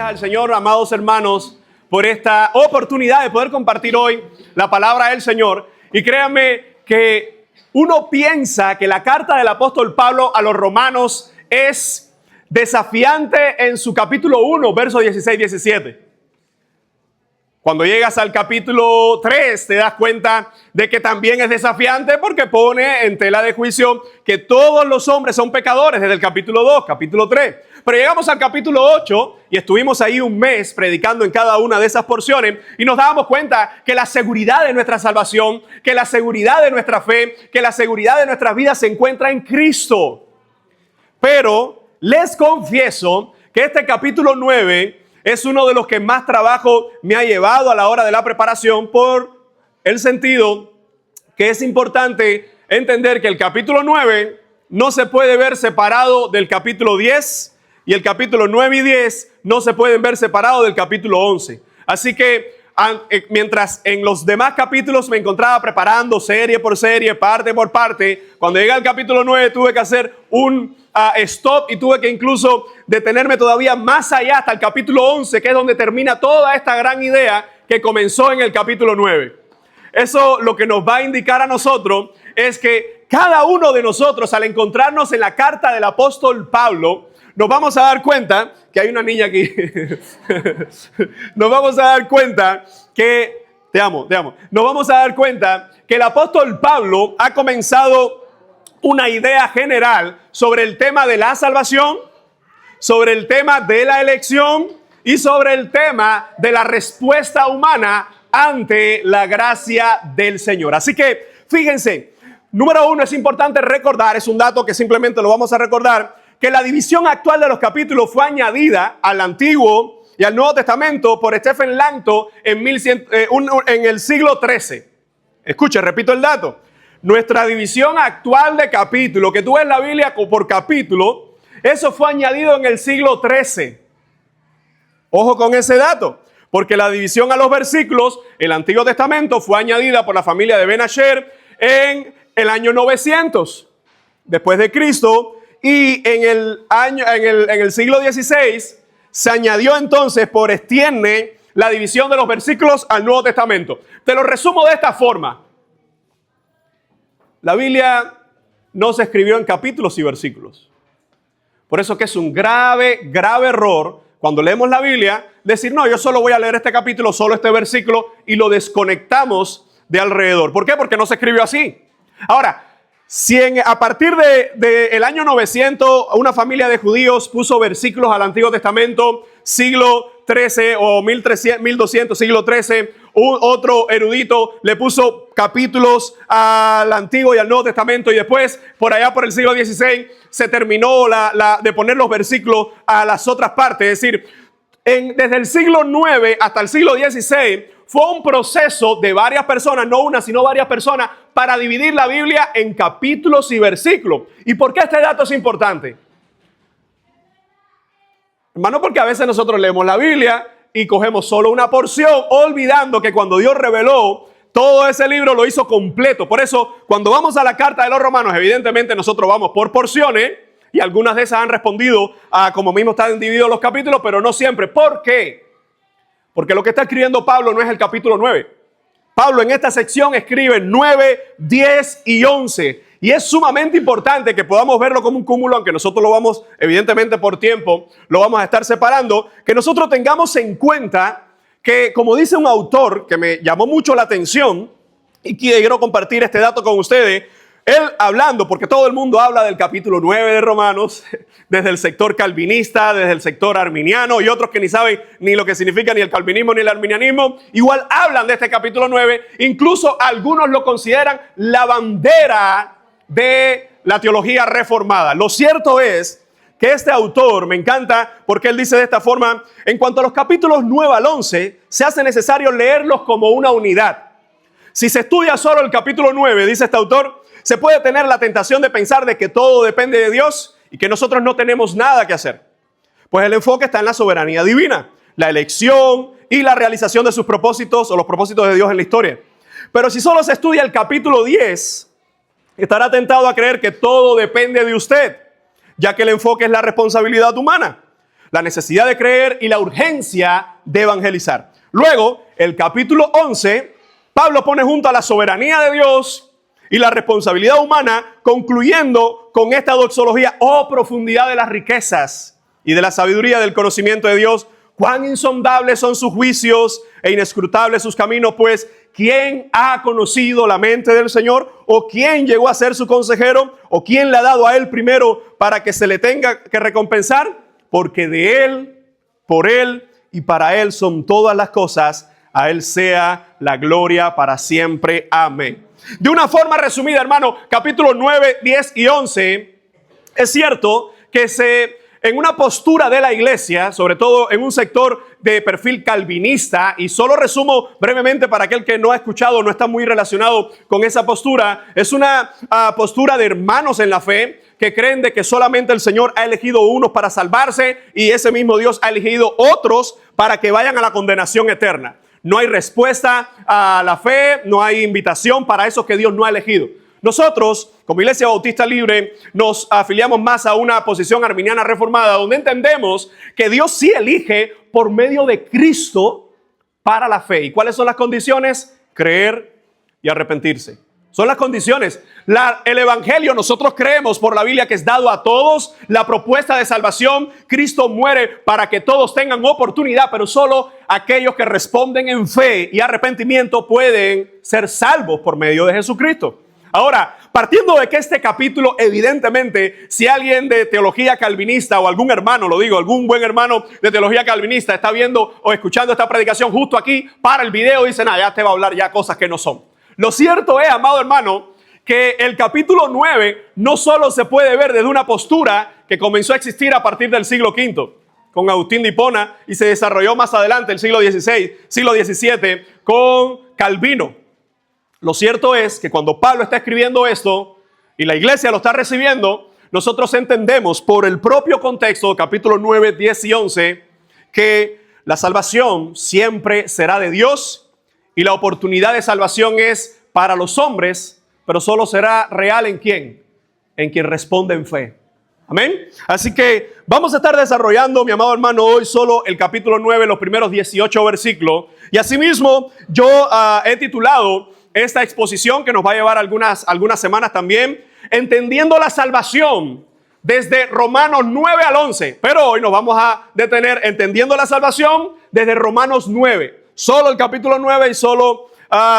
gracias al Señor, amados hermanos, por esta oportunidad de poder compartir hoy la palabra del Señor. Y créanme que uno piensa que la carta del apóstol Pablo a los romanos es desafiante en su capítulo 1, versos 16-17. Cuando llegas al capítulo 3 te das cuenta de que también es desafiante porque pone en tela de juicio que todos los hombres son pecadores desde el capítulo 2, capítulo 3. Pero llegamos al capítulo 8 y estuvimos ahí un mes predicando en cada una de esas porciones y nos dábamos cuenta que la seguridad de nuestra salvación, que la seguridad de nuestra fe, que la seguridad de nuestras vidas se encuentra en Cristo. Pero les confieso que este capítulo 9 es uno de los que más trabajo me ha llevado a la hora de la preparación, por el sentido que es importante entender que el capítulo 9 no se puede ver separado del capítulo 10 y el capítulo 9 y 10 no se pueden ver separados del capítulo 11. Así que mientras en los demás capítulos me encontraba preparando serie por serie, parte por parte, cuando llegué al capítulo 9 tuve que hacer un stop y tuve que incluso detenerme todavía más allá hasta el capítulo 11, que es donde termina toda esta gran idea que comenzó en el capítulo 9. Eso lo que nos va a indicar a nosotros es que cada uno de nosotros, al encontrarnos en la carta del apóstol Pablo, nos vamos a dar cuenta que hay una niña aquí. Nos vamos a dar cuenta que, te amo. Nos vamos a dar cuenta que el apóstol Pablo ha comenzado una idea general sobre el tema de la salvación, sobre el tema de la elección y sobre el tema de la respuesta humana ante la gracia del Señor. Así que, fíjense, número uno, es importante recordar, es un dato que simplemente lo vamos a recordar, que la división actual de los capítulos fue añadida al Antiguo y al Nuevo Testamento por Stephen Langton en el siglo XIII. Escuche, repito el dato. Nuestra división actual de capítulos, que tú ves la Biblia por capítulo, eso fue añadido en el siglo XIII. Ojo con ese dato, porque la división a los versículos, el Antiguo Testamento, fue añadida por la familia de Ben Asher en el año 900 después de Cristo. Y en el siglo XVI se añadió entonces por Stierne la división de los versículos al Nuevo Testamento. Te lo resumo de esta forma. La Biblia no se escribió en capítulos y versículos. Por eso que es un grave error cuando leemos la Biblia decir, no, yo solo voy a leer este capítulo, solo este versículo, y lo desconectamos de alrededor. ¿Por qué? Porque no se escribió así. Ahora, si a partir del año 900 una familia de judíos puso versículos al Antiguo Testamento, siglo XIII o 1200, siglo XIII, otro erudito le puso capítulos al Antiguo y al Nuevo Testamento, y después por allá por el siglo XVI se terminó de poner los versículos a las otras partes. Es decir, desde el siglo IX hasta el siglo XVI fue un proceso de varias personas, no una, sino varias personas, para dividir la Biblia en capítulos y versículos. ¿Y por qué este dato es importante? Hermano, porque a veces nosotros leemos la Biblia y cogemos solo una porción, olvidando que cuando Dios reveló todo ese libro lo hizo completo. Por eso, cuando vamos a la carta de los Romanos, evidentemente nosotros vamos por porciones, y algunas de esas han respondido a como mismo están divididos los capítulos, pero no siempre. ¿Por qué? Porque lo que está escribiendo Pablo no es el capítulo 9. Pablo en esta sección escribe 9, 10 y 11. Y es sumamente importante que podamos verlo como un cúmulo, aunque nosotros lo vamos, evidentemente por tiempo, lo vamos a estar separando, que nosotros tengamos en cuenta que, como dice un autor que me llamó mucho la atención, y quiero compartir este dato con ustedes, él hablando, porque todo el mundo habla del capítulo 9 de Romanos, desde el sector calvinista, desde el sector arminiano, y otros que ni saben ni lo que significa ni el calvinismo ni el arminianismo, igual hablan de este capítulo 9, incluso algunos lo consideran la bandera de la teología reformada. Lo cierto es que este autor me encanta porque él dice de esta forma: en cuanto a los capítulos 9 al 11, se hace necesario leerlos como una unidad. Si se estudia solo el capítulo 9, dice este autor, se puede tener la tentación de pensar de que todo depende de Dios y que nosotros no tenemos nada que hacer. Pues el enfoque está en la soberanía divina, la elección y la realización de sus propósitos o los propósitos de Dios en la historia. Pero si solo se estudia el capítulo 10, estará tentado a creer que todo depende de usted, ya que el enfoque es la responsabilidad humana. la necesidad de creer y la urgencia de evangelizar. Luego, el capítulo 11, Pablo pone junto a la soberanía de Dios y la responsabilidad humana, concluyendo con esta doxología: oh profundidad de las riquezas y de la sabiduría del conocimiento de Dios, cuán insondables son sus juicios e inescrutables sus caminos, pues ¿quién ha conocido la mente del Señor? ¿O quién llegó a ser su consejero? ¿O quién le ha dado a él primero para que se le tenga que recompensar? Porque de él, por él y para él son todas las cosas. A él sea la gloria para siempre. Amén. De una forma resumida, hermano, capítulo 9, 10 y 11, es cierto que en una postura de la iglesia, sobre todo en un sector de perfil calvinista, y solo resumo brevemente para aquel que no ha escuchado, no está muy relacionado con esa postura, es una postura de hermanos en la fe que creen de que solamente el Señor ha elegido unos para salvarse y ese mismo Dios ha elegido otros para que vayan a la condenación eterna. No hay respuesta a la fe, no hay invitación para esos que Dios no ha elegido. Nosotros, como Iglesia Bautista Libre, nos afiliamos más a una posición arminiana reformada, donde entendemos que Dios sí elige por medio de Cristo para la fe. ¿Y cuáles son las condiciones? Creer y arrepentirse. Son las condiciones. El evangelio, nosotros creemos por la Biblia que es dado a todos. La propuesta de salvación, Cristo muere para que todos tengan oportunidad, pero solo aquellos que responden en fe y arrepentimiento pueden ser salvos por medio de Jesucristo. Ahora, partiendo de que este capítulo, evidentemente, si alguien de teología calvinista o algún hermano, algún buen hermano de teología calvinista está viendo o escuchando esta predicación justo aquí, para el video, dice, ya te va a hablar ya cosas que no son. Lo cierto es, amado hermano, que el capítulo 9 no solo se puede ver desde una postura que comenzó a existir a partir del siglo V con Agustín de Hipona y se desarrolló más adelante el siglo XVI, siglo XVII con Calvino. Lo cierto es que cuando Pablo está escribiendo esto y la iglesia lo está recibiendo, nosotros entendemos por el propio contexto, capítulo 9, 10 y 11, que la salvación siempre será de Dios y la oportunidad de salvación es para los hombres, pero solo será real ¿en quién? En quien responde en fe. Amén. Así que vamos a estar desarrollando, mi amado hermano, hoy solo el capítulo 9, los primeros 18 versículos. Y asimismo, yo he titulado esta exposición, que nos va a llevar algunas semanas también, entendiendo la salvación desde Romanos 9 al 11. Pero hoy nos vamos a detener entendiendo la salvación desde Romanos 9. Solo el capítulo 9 y solo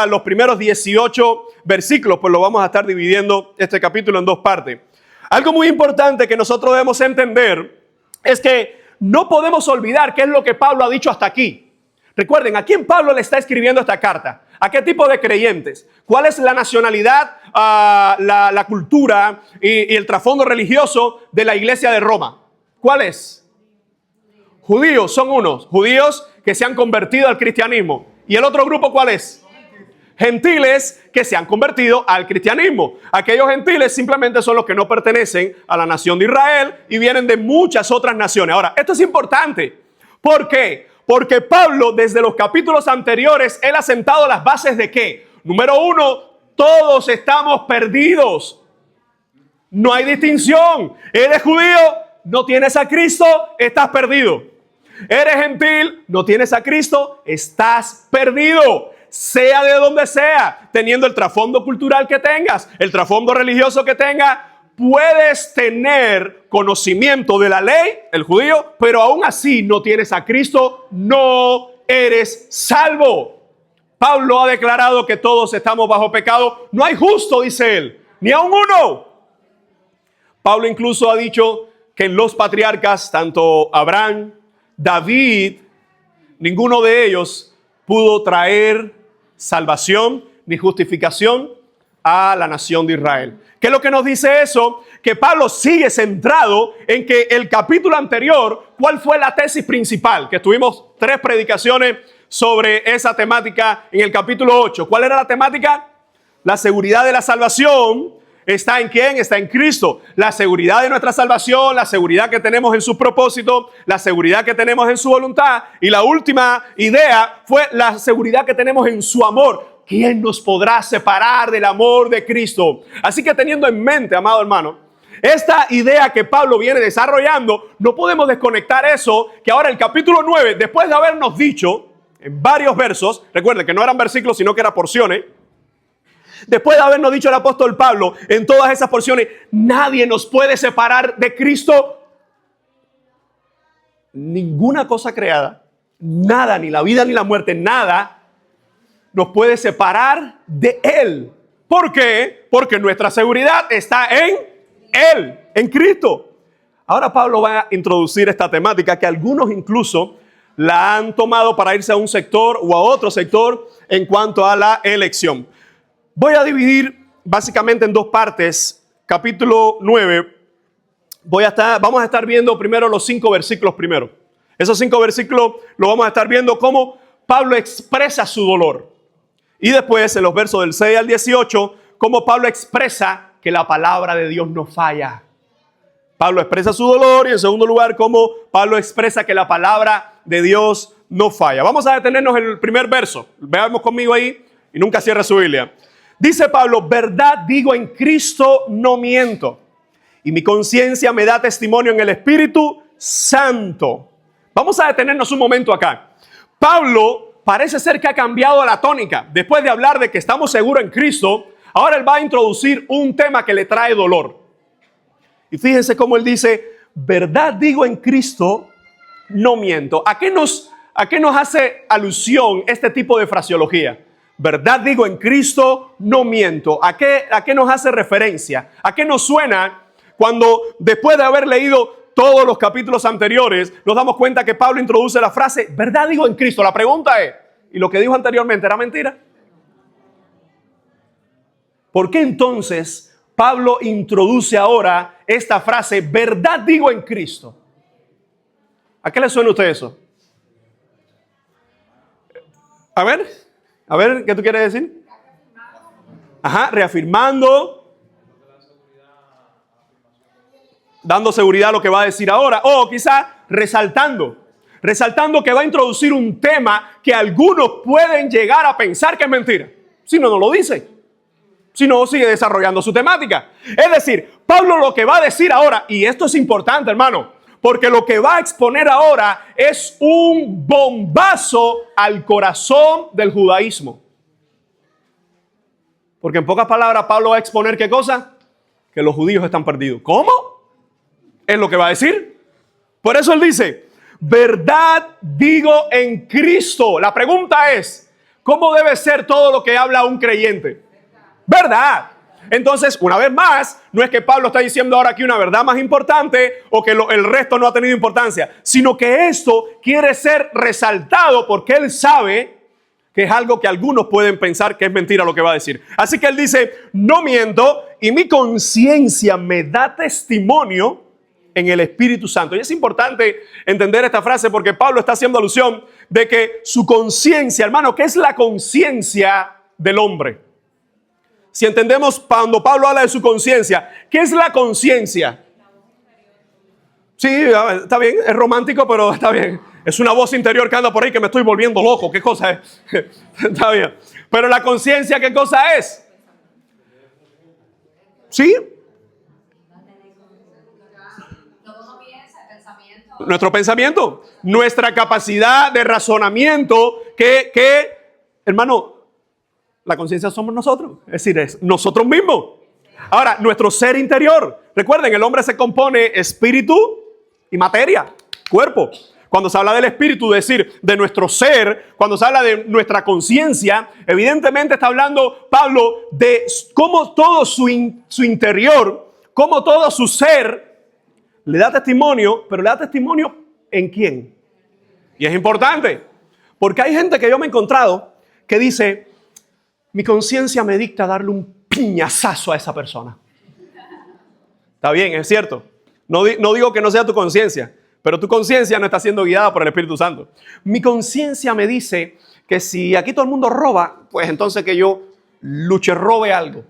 los primeros 18 versículos, pues lo vamos a estar dividiendo este capítulo en dos partes. Algo muy importante que nosotros debemos entender es que no podemos olvidar qué es lo que Pablo ha dicho hasta aquí. Recuerden, ¿a quién Pablo le está escribiendo esta carta? ¿A qué tipo de creyentes? ¿Cuál es la nacionalidad, la cultura y el trasfondo religioso de la iglesia de Roma? ¿Cuál es? Judíos, son unos. Judíos que se han convertido al cristianismo. ¿Y el otro grupo cuál es? Gentiles que se han convertido al cristianismo. Aquellos gentiles simplemente son los que no pertenecen a la nación de Israel y vienen de muchas otras naciones. Ahora, esto es importante. ¿Por qué? Porque Pablo, desde los capítulos anteriores, él ha sentado las bases de ¿qué? Número uno, todos estamos perdidos. No hay distinción. Eres judío, no tienes a Cristo, estás perdido. Eres gentil, no tienes a Cristo, estás perdido. Sea de donde sea, teniendo el trasfondo cultural que tengas, el trasfondo religioso que tengas, puedes tener conocimiento de la ley, el judío, pero aún así no tienes a Cristo, no eres salvo. Pablo ha declarado que todos estamos bajo pecado. No hay justo, dice él, ni aun uno. Pablo incluso ha dicho que en los patriarcas, tanto Abraham, David, ninguno de ellos pudo traer salvación ni justificación a la nación de Israel. ¿Qué es lo que nos dice eso? Que Pablo sigue centrado en que el capítulo anterior, ¿cuál fue la tesis principal? Que tuvimos 3 predicaciones sobre esa temática en el capítulo 8. ¿Cuál era la temática? La seguridad de la salvación está en ¿quién? Está en Cristo. La seguridad de nuestra salvación, la seguridad que tenemos en su propósito, la seguridad que tenemos en su voluntad. Y la última idea fue la seguridad que tenemos en su amor. ¿Quién nos podrá separar del amor de Cristo? Así que teniendo en mente, amado hermano, esta idea que Pablo viene desarrollando, no podemos desconectar eso, que ahora el capítulo 9, después de habernos dicho en varios versos, recuerden que no eran versículos, sino que eran porciones, después de habernos dicho el apóstol Pablo en todas esas porciones, nadie nos puede separar de Cristo. Ninguna cosa creada, nada, ni la vida ni la muerte, nada nos puede separar de Él. ¿Por qué? Porque nuestra seguridad está en Él, en Cristo. Ahora Pablo va a introducir esta temática que algunos incluso la han tomado para irse a un sector o a otro sector en cuanto a la elección. Voy a dividir básicamente en dos partes. Capítulo 9, vamos a estar viendo primero los 5 versículos primero. Esos 5 versículos lo vamos a estar viendo cómo Pablo expresa su dolor. Y después, en los versos del 6 al 18, cómo Pablo expresa que la palabra de Dios no falla. Pablo expresa su dolor y en segundo lugar, cómo Pablo expresa que la palabra de Dios no falla. Vamos a detenernos en el primer verso. Veamos conmigo ahí y nunca cierre su Biblia. Dice Pablo, verdad digo en Cristo no miento. Y mi conciencia me da testimonio en el Espíritu Santo. Vamos a detenernos un momento acá. Pablo parece ser que ha cambiado la tónica. Después de hablar de que estamos seguros en Cristo, ahora él va a introducir un tema que le trae dolor. Y fíjense cómo él dice, verdad digo en Cristo, no miento. ¿A qué nos hace alusión este tipo de fraseología? Verdad digo en Cristo, no miento. ¿A qué nos hace referencia? ¿A qué nos suena cuando después de haber leído todos los capítulos anteriores, nos damos cuenta que Pablo introduce la frase, verdad digo en Cristo? La pregunta es, ¿y lo que dijo anteriormente era mentira? ¿Por qué entonces Pablo introduce ahora esta frase, verdad digo en Cristo? ¿A qué le suena a usted eso? A ver, ¿qué tú quieres decir? Ajá, reafirmando. Dando seguridad a lo que va a decir ahora, o quizá resaltando que va a introducir un tema que algunos pueden llegar a pensar que es mentira. Si no lo dice. Si no, sigue desarrollando su temática. Es decir, Pablo lo que va a decir ahora, y esto es importante, hermano, porque lo que va a exponer ahora es un bombazo al corazón del judaísmo. Porque en pocas palabras, Pablo va a exponer ¿qué cosa? Que los judíos están perdidos. ¿Cómo? Es lo que va a decir. Por eso él dice, verdad digo en Cristo. La pregunta es, ¿cómo debe ser todo lo que habla un creyente? ¿Verdad? Entonces, una vez más, no es que Pablo está diciendo ahora aquí una verdad más importante o que el resto no ha tenido importancia, sino que esto quiere ser resaltado porque él sabe que es algo que algunos pueden pensar que es mentira lo que va a decir. Así que él dice, no miento y mi conciencia me da testimonio en el Espíritu Santo. Y es importante entender esta frase porque Pablo está haciendo alusión de que su conciencia, hermano, ¿qué es la conciencia del hombre? Si entendemos cuando Pablo habla de su conciencia, ¿qué es la conciencia? Sí, está bien, es romántico, pero está bien. Es una voz interior que anda por ahí que me estoy volviendo loco. ¿Qué cosa es? Está bien. Pero la conciencia, ¿qué cosa es? ¿Sí? Nuestro pensamiento, nuestra capacidad de razonamiento, que hermano, la conciencia somos nosotros, es decir, es nosotros mismos. Ahora, nuestro ser interior, recuerden, el hombre se compone espíritu y materia, cuerpo. Cuando se habla del espíritu, es decir, de nuestro ser, cuando se habla de nuestra conciencia, evidentemente está hablando Pablo de cómo todo su interior, cómo todo su ser le da testimonio, pero le da testimonio ¿en quién? Y es importante, porque hay gente que yo me he encontrado que dice, mi conciencia me dicta darle un piñazazo a esa persona. Está bien, es cierto. No digo que no sea tu conciencia, pero tu conciencia no está siendo guiada por el Espíritu Santo. Mi conciencia me dice que si aquí todo el mundo roba, pues entonces que yo robe algo.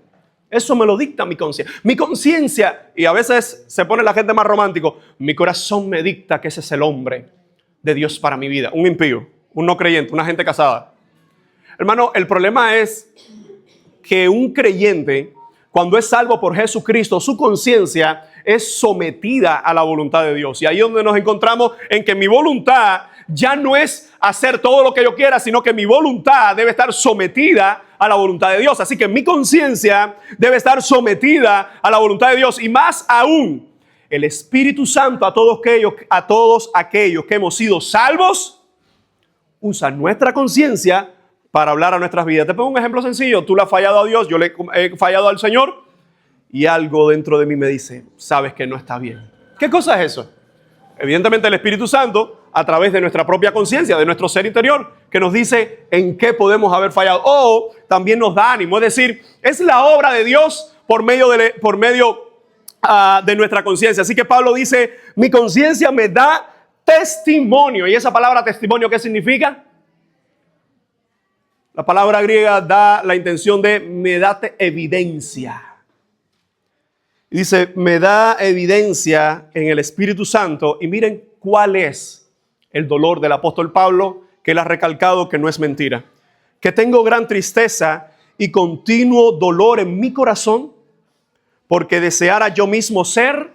Eso me lo dicta mi conciencia. Mi conciencia, y a veces se pone la gente más romántico, mi corazón me dicta que ese es el hombre de Dios para mi vida. Un impío, un no creyente, una gente casada. Hermano, el problema es que un creyente, cuando es salvo por Jesucristo, su conciencia es sometida a la voluntad de Dios. Y ahí es donde nos encontramos en que mi voluntad ya no es hacer todo lo que yo quiera, sino que mi voluntad debe estar sometida a la voluntad de Dios. Así que mi conciencia debe estar sometida a la voluntad de Dios. Y más aún, el Espíritu Santo a todos aquellos que hemos sido salvos, usa nuestra conciencia para hablar a nuestras vidas. Te pongo un ejemplo sencillo. Tú le has fallado a Dios, yo le he fallado al Señor, y algo dentro de mí me dice, sabes que no está bien. ¿Qué cosa es eso? Evidentemente el Espíritu Santo, a través de nuestra propia conciencia, de nuestro ser interior, que nos dice en qué podemos haber fallado. O también nos da ánimo. Es decir, es la obra de Dios por medio de nuestra conciencia. Así que Pablo dice, mi conciencia me da testimonio. ¿Y esa palabra testimonio qué significa? La palabra griega da la intención de me da evidencia. Y dice, me da evidencia en el Espíritu Santo. Y miren cuál es el dolor del apóstol Pablo, que él ha recalcado que no es mentira. Que tengo gran tristeza y continuo dolor en mi corazón, porque deseara yo mismo ser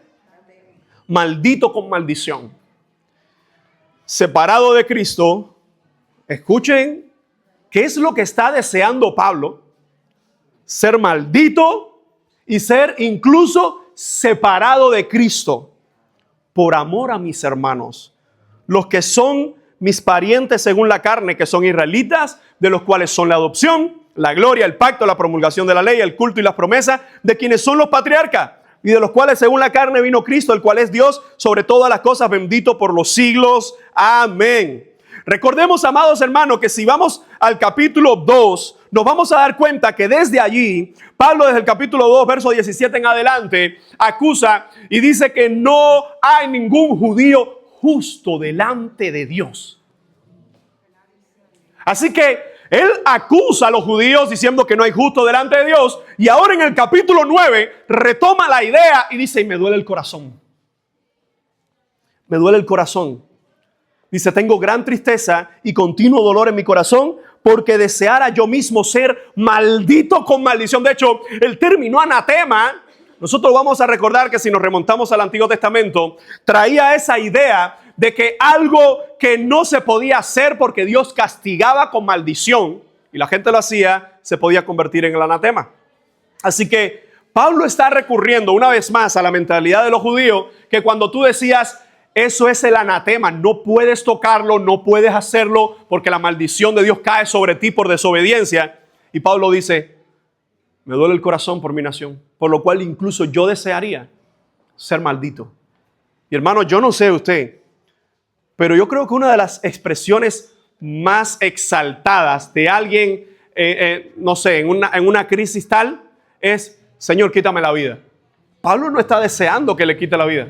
maldito con maldición. Separado de Cristo. Escuchen, ¿qué es lo que está deseando Pablo? Ser maldito y ser incluso separado de Cristo por amor a mis hermanos, los que son mis parientes según la carne, que son israelitas, de los cuales son la adopción, la gloria, el pacto, la promulgación de la ley, el culto y las promesas, de quienes son los patriarcas, y de los cuales según la carne vino Cristo, el cual es Dios sobre todas las cosas, bendito por los siglos. Amén. Recordemos, amados hermanos, que si vamos al capítulo 2, nos vamos a dar cuenta que desde allí, Pablo desde el capítulo 2, verso 17 en adelante, acusa y dice que no hay ningún judío justo delante de Dios. Así que él acusa a los judíos diciendo que no hay justo delante de Dios, y ahora en el capítulo 9 retoma la idea y dice, y me duele el corazón. Me duele el corazón. Dice, tengo gran tristeza y continuo dolor en mi corazón, porque deseara yo mismo ser maldito con maldición. De hecho, el término anatema, nosotros vamos a recordar que si nos remontamos al Antiguo Testamento, traía esa idea de que algo que no se podía hacer porque Dios castigaba con maldición, y la gente lo hacía, se podía convertir en el anatema. Así que Pablo está recurriendo una vez más a la mentalidad de los judíos, que cuando tú decías, eso es el anatema, no puedes tocarlo, no puedes hacerlo porque la maldición de Dios cae sobre ti por desobediencia. Y Pablo dice, me duele el corazón por mi nación, por lo cual incluso yo desearía ser maldito. Y hermano, yo no sé usted, pero yo creo que una de las expresiones más exaltadas de alguien, no sé, en una crisis tal, es, Señor, quítame la vida. Pablo no está deseando que le quite la vida.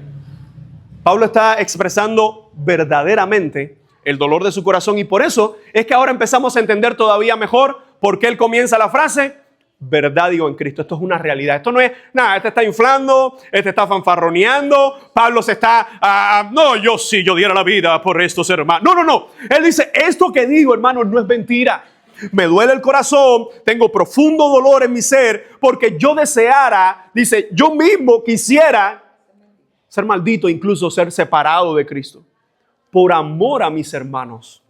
Pablo está expresando verdaderamente el dolor de su corazón, y por eso es que ahora empezamos a entender todavía mejor por qué él comienza la frase, verdad digo en Cristo. Esto es una realidad. Esto no es nada, este está inflando, este está fanfarroneando, Pablo se está, no, yo diera la vida por estos hermanos. No. Él dice, esto que digo, hermanos, no es mentira. Me duele el corazón, tengo profundo dolor en mi ser, porque yo deseara, dice, yo mismo quisiera ser maldito, incluso ser separado de Cristo, por amor a mis hermanos,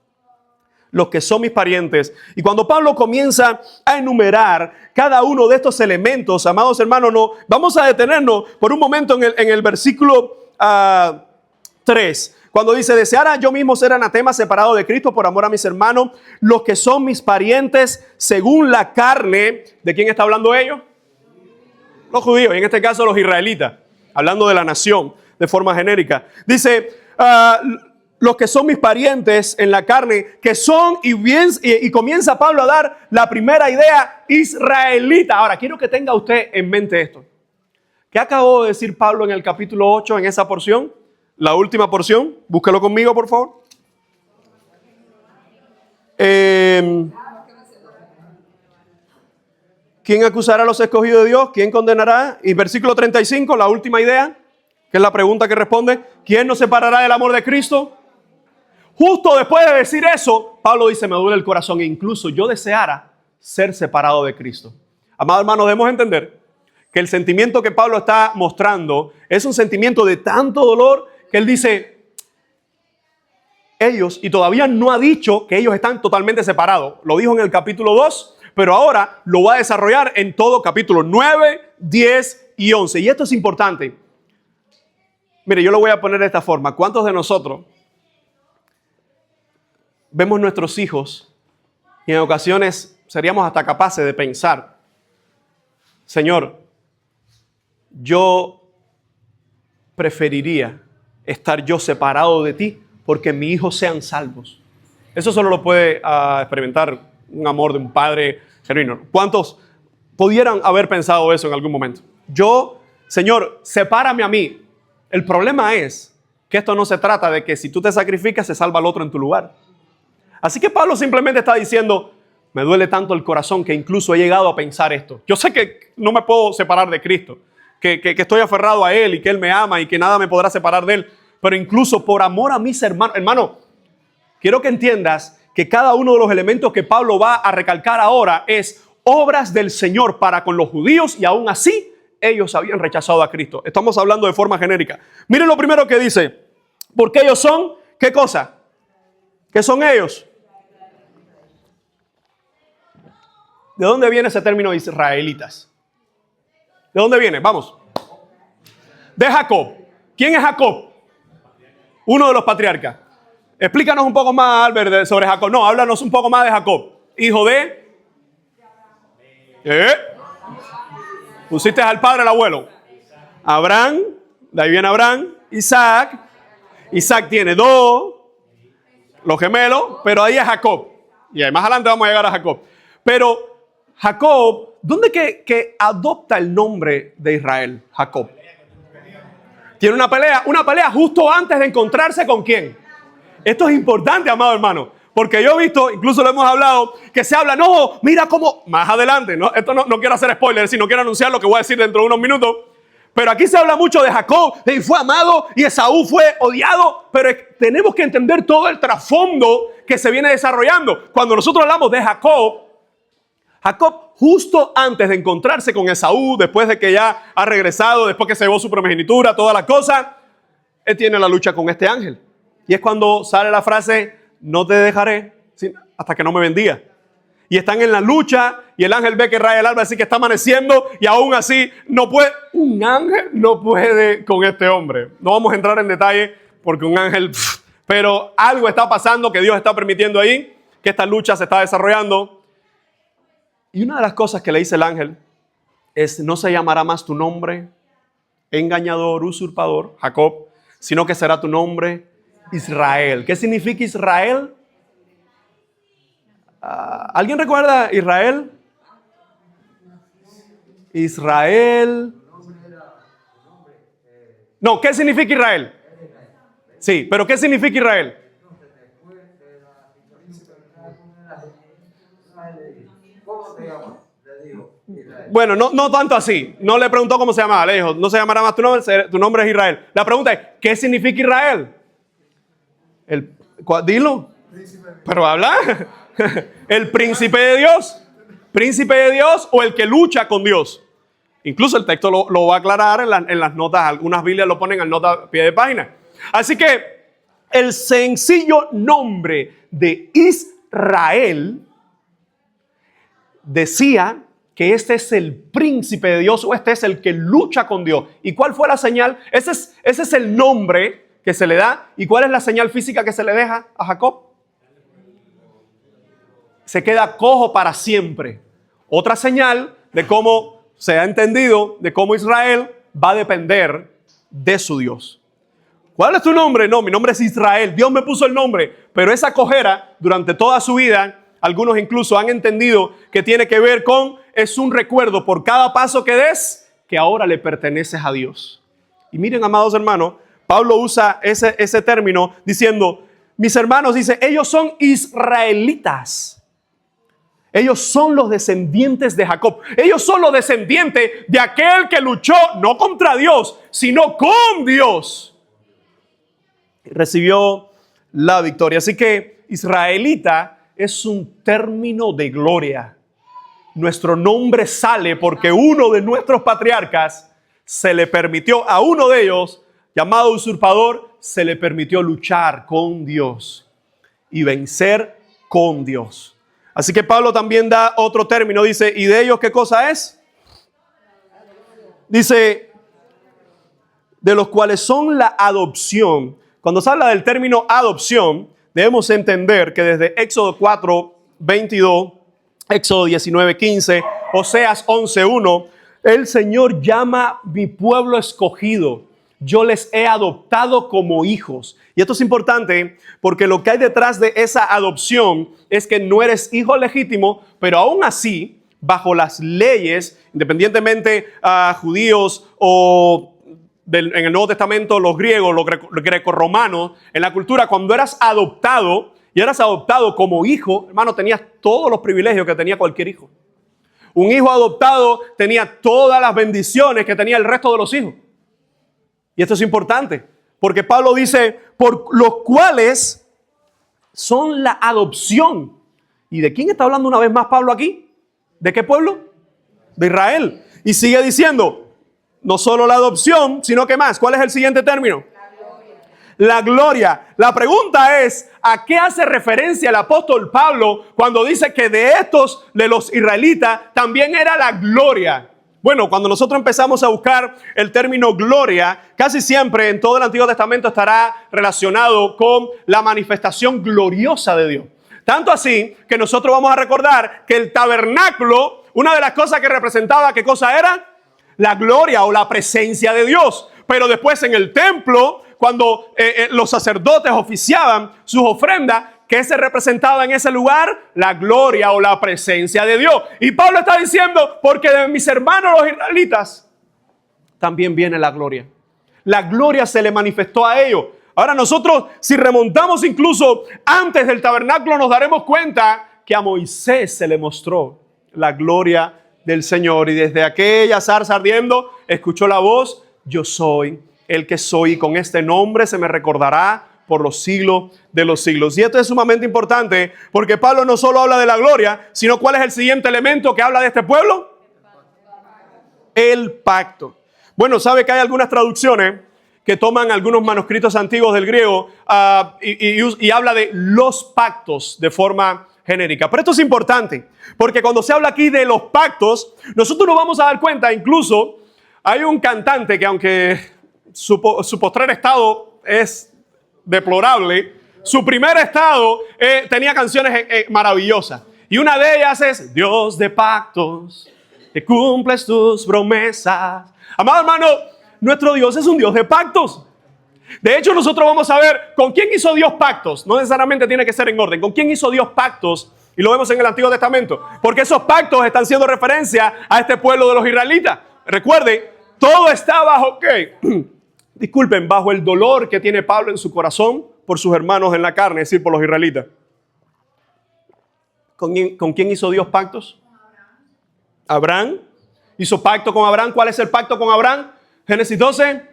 los que son mis parientes. Y cuando Pablo comienza a enumerar cada uno de estos elementos, amados hermanos, no, vamos a detenernos por un momento en el versículo 3, cuando dice, deseara yo mismo ser anatema, separado de Cristo por amor a mis hermanos, los que son mis parientes según la carne. ¿De quién está hablando ellos? Los judíos, y en este caso los israelitas, hablando de la nación de forma genérica. Dice, los que son mis parientes en la carne, que son, y comienza Pablo a dar la primera idea, israelita. Ahora, quiero que tenga usted en mente esto. ¿Qué acabó de decir Pablo en el capítulo 8, en esa porción? La última porción, búsquelo conmigo, por favor. ¿Quién acusará a los escogidos de Dios? ¿Quién condenará? Y versículo 35, la última idea, que es la pregunta que responde, ¿quién nos separará del amor de Cristo? Justo después de decir eso, Pablo dice, me duele el corazón, e incluso yo deseara ser separado de Cristo. Amado hermano, debemos entender que el sentimiento que Pablo está mostrando es un sentimiento de tanto dolor que él dice, ellos, y todavía no ha dicho que ellos están totalmente separados. Lo dijo en el capítulo 2, pero ahora lo va a desarrollar en todo capítulo 9, 10 y 11. Y esto es importante. Mire, yo lo voy a poner de esta forma. ¿Cuántos de nosotros vemos nuestros hijos y en ocasiones seríamos hasta capaces de pensar, Señor, yo preferiría estar yo separado de ti porque mis hijos sean salvos? Eso solo lo puede experimentar un amor de un padre genuino. ¿Cuántos pudieran haber pensado eso en algún momento? Yo, Señor, sepárame a mí. El problema es que esto no se trata de que si tú te sacrificas se salva al otro en tu lugar. Así que Pablo simplemente está diciendo, me duele tanto el corazón que incluso he llegado a pensar esto. Yo sé que no me puedo separar de Cristo, que estoy aferrado a Él y que Él me ama y que nada me podrá separar de Él. Pero incluso por amor a mis hermanos, hermano, quiero que entiendas que cada uno de los elementos que Pablo va a recalcar ahora es obras del Señor para con los judíos y aún así ellos habían rechazado a Cristo. Estamos hablando de forma genérica. Miren lo primero que dice, porque ellos son, ¿qué cosa? ¿Qué son ellos? ¿De dónde viene ese término israelitas? ¿De dónde viene? Vamos. De Jacob. ¿Quién es Jacob? Uno de los patriarcas. Explícanos un poco más, Albert, sobre Jacob. No, háblanos un poco más de Jacob. Hijo de... Pusiste al padre, al abuelo. Abraham, de ahí viene Abraham. Isaac. Isaac tiene dos, los gemelos, pero ahí es Jacob. Y ahí más adelante vamos a llegar a Jacob. Pero Jacob, ¿dónde que adopta el nombre de Israel? Jacob. Tiene una pelea justo antes de encontrarse con quién. Esto es importante, amado hermano, porque yo he visto, incluso lo hemos hablado, que se habla, no, mira cómo, más adelante, ¿no? Esto no quiero hacer spoiler, sino quiero anunciar lo que voy a decir dentro de unos minutos, pero aquí se habla mucho de Jacob, de que fue amado y Esaú fue odiado, pero tenemos que entender todo el trasfondo que se viene desarrollando. Cuando nosotros hablamos de Jacob, justo antes de encontrarse con Esaú, después de que ya ha regresado, después que se llevó su primogenitura, toda la cosa, él tiene la lucha con este ángel. Y es cuando sale la frase, no te dejaré hasta que no me bendiga. Y están en la lucha y el ángel ve que raya el alba, así que está amaneciendo y aún así no puede. Un ángel no puede con este hombre. No vamos a entrar en detalle porque un ángel, pero algo está pasando que Dios está permitiendo ahí, que esta lucha se está desarrollando. Y una de las cosas que le dice el ángel es, no se llamará más tu nombre engañador, usurpador, Jacob, sino que será tu nombre Israel. ¿Qué significa Israel? ¿Alguien recuerda Israel? Israel. No, ¿qué significa Israel? Sí, pero ¿qué significa Israel? Bueno, no tanto así. No le preguntó cómo se llamaba. Le dijo, no se llamará más tu nombre es Israel. La pregunta es, ¿qué significa Israel? Dilo. Pero habla. El príncipe de Dios. Príncipe de Dios o el que lucha con Dios. Incluso el texto lo va a aclarar en las notas. Algunas Biblias lo ponen en nota a pie de página. Así que el sencillo nombre de Israel decía que este es el príncipe de Dios o este es el que lucha con Dios. ¿Y cuál fue la señal? Ese es el nombre que se le da. ¿Y cuál es la señal física que se le deja a Jacob? Se queda cojo para siempre. Otra señal de cómo se ha entendido, de cómo Israel va a depender de su Dios. ¿Cuál es tu nombre? No, mi nombre es Israel. Dios me puso el nombre. Pero esa cojera, durante toda su vida, algunos incluso han entendido que tiene que ver con, es un recuerdo por cada paso que des, que ahora le perteneces a Dios. Y miren, amados hermanos, Pablo usa ese término diciendo, mis hermanos, dice, ellos son israelitas. Ellos son los descendientes de Jacob. Ellos son los descendientes de aquel que luchó no contra Dios, sino con Dios. Recibió la victoria. Así que israelita es un término de gloria. nuestro nombre sale porque uno de nuestros patriarcas se le permitió, a uno de ellos, llamado usurpador, se le permitió luchar con Dios y vencer con Dios. Así que Pablo también da otro término, dice, ¿y de ellos qué cosa es? Dice, de los cuales son la adopción. Cuando se habla del término adopción, debemos entender que desde Éxodo 4, 22, Éxodo 19, 15, Oseas 11, 1, el Señor llama mi pueblo escogido. Yo les he adoptado como hijos. Y esto es importante porque lo que hay detrás de esa adopción es que no eres hijo legítimo, pero aún así, bajo las leyes, independientemente a judíos o en el Nuevo Testamento, los griegos, los grecorromanos, en la cultura, cuando eras adoptado y eras adoptado como hijo, hermano, tenías todos los privilegios que tenía cualquier hijo. Un hijo adoptado tenía todas las bendiciones que tenía el resto de los hijos. Y esto es importante, porque Pablo dice, por los cuales son la adopción. ¿Y de quién está hablando una vez más Pablo aquí? ¿De qué pueblo? De Israel. Y sigue diciendo, no solo la adopción, sino que más. ¿Cuál es el siguiente término? La gloria. La pregunta es, ¿a qué hace referencia el apóstol Pablo cuando dice que de estos, de los israelitas, también era la gloria? Bueno, cuando nosotros empezamos a buscar el término gloria, casi siempre en todo el Antiguo Testamento estará relacionado con la manifestación gloriosa de Dios. Tanto así que nosotros vamos a recordar que el tabernáculo, una de las cosas que representaba, ¿qué cosa era? La gloria o la presencia de Dios. Pero después en el templo, cuando los sacerdotes oficiaban sus ofrendas, ¿qué se representaba en ese lugar? La gloria o la presencia de Dios. Y Pablo está diciendo, porque de mis hermanos los israelitas también viene la gloria. La gloria se le manifestó a ellos. Ahora nosotros, si remontamos incluso antes del tabernáculo, nos daremos cuenta que a Moisés se le mostró la gloria del Señor. Y desde aquella zarza ardiendo, escuchó la voz, yo soy el que soy, y con este nombre se me recordará por los siglos de los siglos. Y esto es sumamente importante porque Pablo no solo habla de la gloria, sino ¿cuál es el siguiente elemento que habla de este pueblo? El pacto. Bueno, sabe que hay algunas traducciones que toman algunos manuscritos antiguos del griego y habla de los pactos de forma genérica. Pero esto es importante porque cuando se habla aquí de los pactos, nosotros nos vamos a dar cuenta, incluso hay un cantante que aunque su postrer estado es deplorable, su primer estado tenía canciones maravillosas. Y una de ellas es Dios de pactos, que cumples tus promesas. Amado hermano, nuestro Dios es un Dios de pactos. De hecho, nosotros vamos a ver con quién hizo Dios pactos. No necesariamente tiene que ser en orden. ¿Con quién hizo Dios pactos? Y lo vemos en el Antiguo Testamento. Porque esos pactos están siendo referencia a este pueblo de los israelitas. Recuerden, todo está bajo ¿qué? Disculpen, bajo el dolor que tiene Pablo en su corazón por sus hermanos en la carne, es decir, por los israelitas. ¿Con quién hizo Dios pactos? Abraham. Hizo pacto con Abraham. ¿Cuál es el pacto con Abraham? Génesis 12.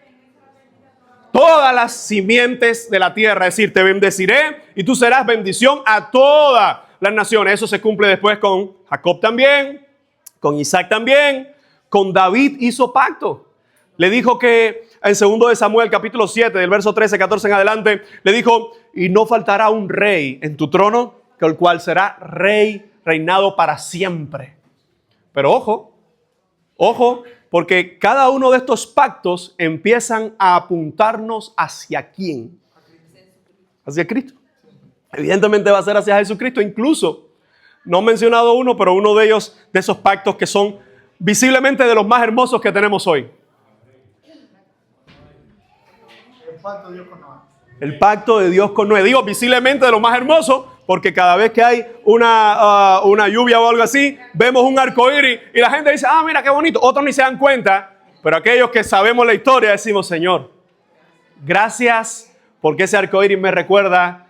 Todas las simientes de la tierra, es decir, te bendeciré y tú serás bendición a todas las naciones. Eso se cumple después con Jacob también, con Isaac también, con David hizo pacto. Le dijo que en 2 de Samuel capítulo 7, del verso 13, 14 en adelante, le dijo, y no faltará un rey en tu trono, que el cual será rey, reinado para siempre. Pero ojo, porque cada uno de estos pactos empiezan a apuntarnos hacia ¿quién? Hacia Cristo. Evidentemente va a ser hacia Jesucristo. Incluso, no he mencionado uno, pero uno de ellos, de esos pactos que son visiblemente de los más hermosos que tenemos hoy. El pacto de Dios con Noé. El pacto de Dios con Noé. Digo visiblemente de los más hermosos, porque cada vez que hay una lluvia o algo así, vemos un arcoíris y la gente dice, mira qué bonito. Otros ni se dan cuenta, pero aquellos que sabemos la historia decimos, Señor, gracias porque ese arcoíris me recuerda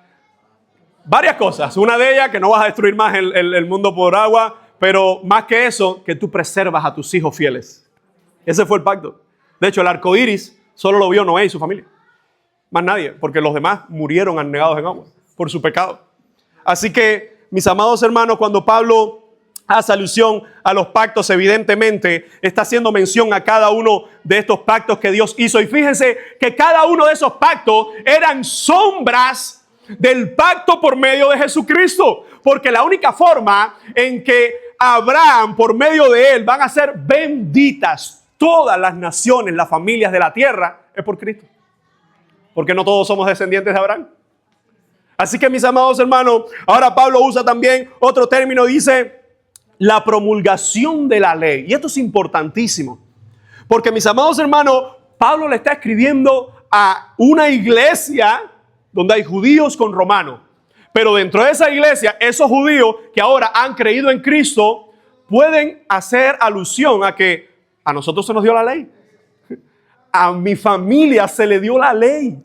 varias cosas. Una de ellas, que no vas a destruir más el mundo por agua, pero más que eso, que tú preservas a tus hijos fieles. Ese fue el pacto. De hecho, el arcoíris solo lo vio Noé y su familia. Más nadie, porque los demás murieron anegados en agua por su pecado. Así que, mis amados hermanos, cuando Pablo hace alusión a los pactos, evidentemente está haciendo mención a cada uno de estos pactos que Dios hizo. Y fíjense que cada uno de esos pactos eran sombras del pacto por medio de Jesucristo. Porque la única forma en que Abraham, por medio de él, van a ser benditas todas las naciones, las familias de la tierra, es por Cristo. Porque no todos somos descendientes de Abraham. Así que, mis amados hermanos, ahora Pablo usa también otro término, dice la promulgación de la ley. Y esto es importantísimo. Porque, mis amados hermanos, Pablo le está escribiendo a una iglesia donde hay judíos con romanos. Pero dentro de esa iglesia, esos judíos que ahora han creído en Cristo pueden hacer alusión a que a nosotros se nos dio la ley. A mi familia se le dio la ley.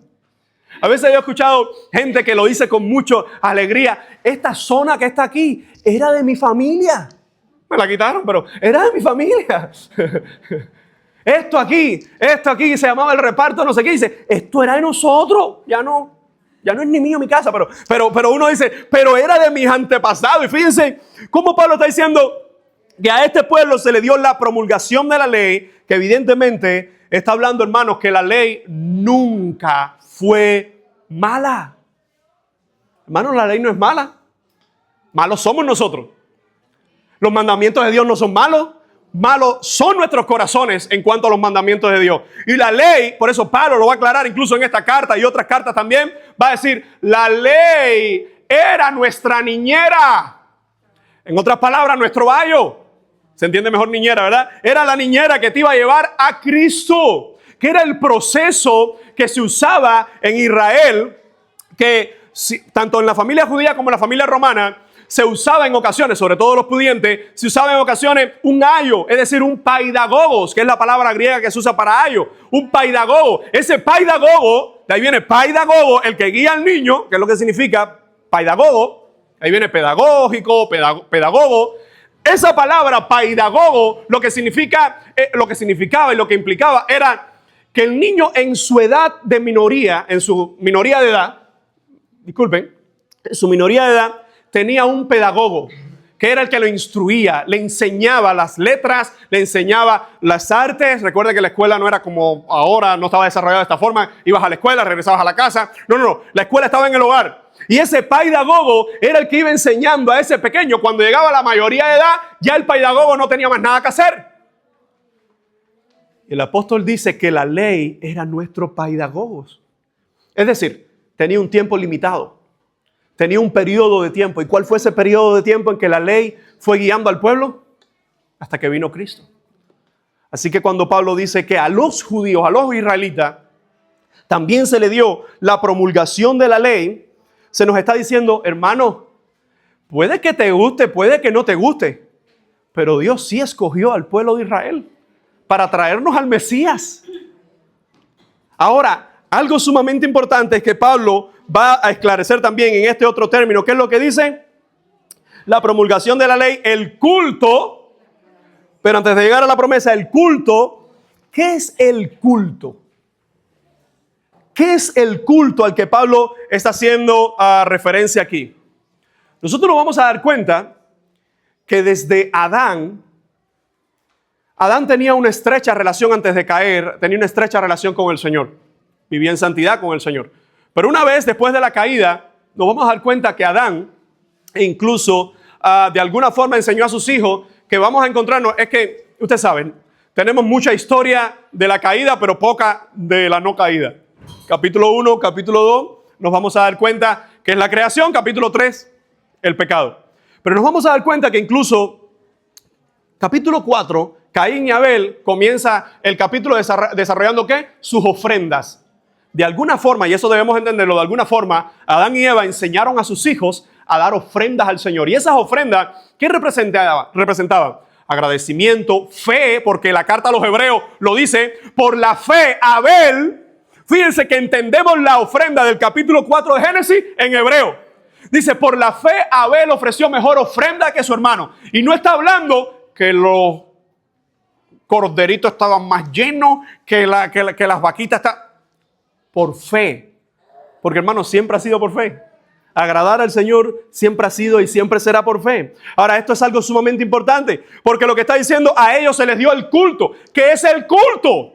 A veces yo he escuchado gente que lo dice con mucha alegría. Esta zona que está aquí era de mi familia. Me la quitaron, pero era de mi familia. Esto aquí se llamaba el reparto, no sé qué. Dice, esto era de nosotros. Ya no es ni mío mi casa, pero uno dice, pero era de mis antepasados. Y fíjense cómo Pablo está diciendo que a este pueblo se le dio la promulgación de la ley, que evidentemente está hablando, hermanos, que la ley nunca fue mala. Hermanos, la ley no es mala. Malos somos nosotros. Los mandamientos de Dios no son malos. Malos son nuestros corazones en cuanto a los mandamientos de Dios. Y la ley, por eso Pablo lo va a aclarar incluso en esta carta y otras cartas también, va a decir, la ley era nuestra niñera. En otras palabras, nuestro ayo. Se entiende mejor niñera, ¿verdad? Era la niñera que te iba a llevar a Cristo, que era el proceso que se usaba en Israel, que tanto en la familia judía como en la familia romana, se usaba en ocasiones, sobre todo los pudientes, se usaba en ocasiones un ayo, es decir, un paidagogos, que es la palabra griega que se usa para ayo, un paidagogo. Ese paidagogo, de ahí viene paidagogo, el que guía al niño, que es lo que significa paidagogo, ahí viene pedagógico, pedagogo. Esa palabra paidagogo, lo que significaba y lo que implicaba era que el niño en su edad de minoría, en su minoría de edad, en su minoría de edad, tenía un pedagogo, que era el que lo instruía, le enseñaba las letras, le enseñaba las artes. Recuerda que la escuela no era como ahora, no estaba desarrollada de esta forma. Ibas a la escuela, regresabas a la casa. No. La escuela estaba en el hogar. Y ese pedagogo era el que iba enseñando a ese pequeño. Cuando llegaba a la mayoría de edad, ya el pedagogo no tenía más nada que hacer. Y el apóstol dice que la ley era nuestro pedagogos. Es decir, tenía un tiempo limitado. Tenía un periodo de tiempo. ¿Y cuál fue ese periodo de tiempo en que la ley fue guiando al pueblo? Hasta que vino Cristo. Así que cuando Pablo dice que a los judíos, a los israelitas, también se le dio la promulgación de la ley, se nos está diciendo, hermano, puede que te guste, puede que no te guste, pero Dios sí escogió al pueblo de Israel para traernos al Mesías. Ahora, algo sumamente importante es que Pablo va a esclarecer también en este otro término. ¿Qué es lo que dice? La promulgación de la ley, el culto. Pero antes de llegar a la promesa, el culto, ¿qué es el culto? ¿Qué es el culto al que Pablo está haciendo referencia aquí? Nosotros nos vamos a dar cuenta que desde Adán tenía una estrecha relación antes de caer, tenía una estrecha relación con el Señor. Vivía en santidad con el Señor. Pero una vez después de la caída, nos vamos a dar cuenta que Adán incluso de alguna forma enseñó a sus hijos que vamos a encontrarnos. Es que, ustedes saben, tenemos mucha historia de la caída, pero poca de la no caída. Capítulo 1, capítulo 2, nos vamos a dar cuenta que es la creación. Capítulo 3, el pecado. Pero nos vamos a dar cuenta que incluso capítulo 4, Caín y Abel, comienza el capítulo desarrollando ¿qué? Sus ofrendas. De alguna forma, y eso debemos entenderlo, de alguna forma, Adán y Eva enseñaron a sus hijos a dar ofrendas al Señor. Y esas ofrendas, ¿qué representaban? Agradecimiento, fe, porque la carta a los hebreos lo dice, por la fe, Abel, fíjense que entendemos la ofrenda del capítulo 4 de Génesis en hebreo. Dice, por la fe, Abel ofreció mejor ofrenda que su hermano. Y no está hablando que los corderitos estaban más llenos, que las vaquitas estaban... Por fe. Porque, hermano, siempre ha sido por fe. Agradar al Señor siempre ha sido y siempre será por fe. Ahora, esto es algo sumamente importante, porque lo que está diciendo, a ellos se les dio el culto. ¿Qué es el culto?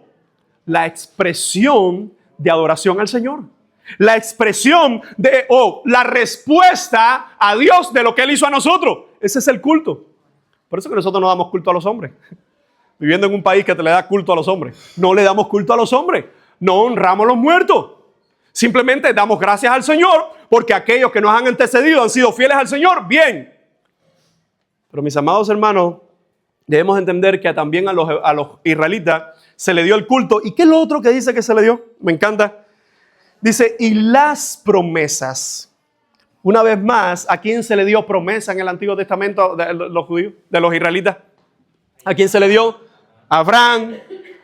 La expresión de adoración al Señor. La expresión de, la respuesta a Dios de lo que Él hizo a nosotros. Ese es el culto. Por eso que nosotros no damos culto a los hombres. Viviendo en un país que te le da culto a los hombres. No le damos culto a los hombres. No honramos a los muertos. Simplemente damos gracias al Señor porque aquellos que nos han antecedido han sido fieles al Señor. Bien. Pero mis amados hermanos, debemos entender que también a los israelitas se le dio el culto. ¿Y qué es lo otro que dice que se le dio? Me encanta. Dice, y las promesas. Una vez más, ¿a quién se le dio promesa en el Antiguo Testamento de los judíos, de los israelitas? ¿A quién se le dio? Abraham,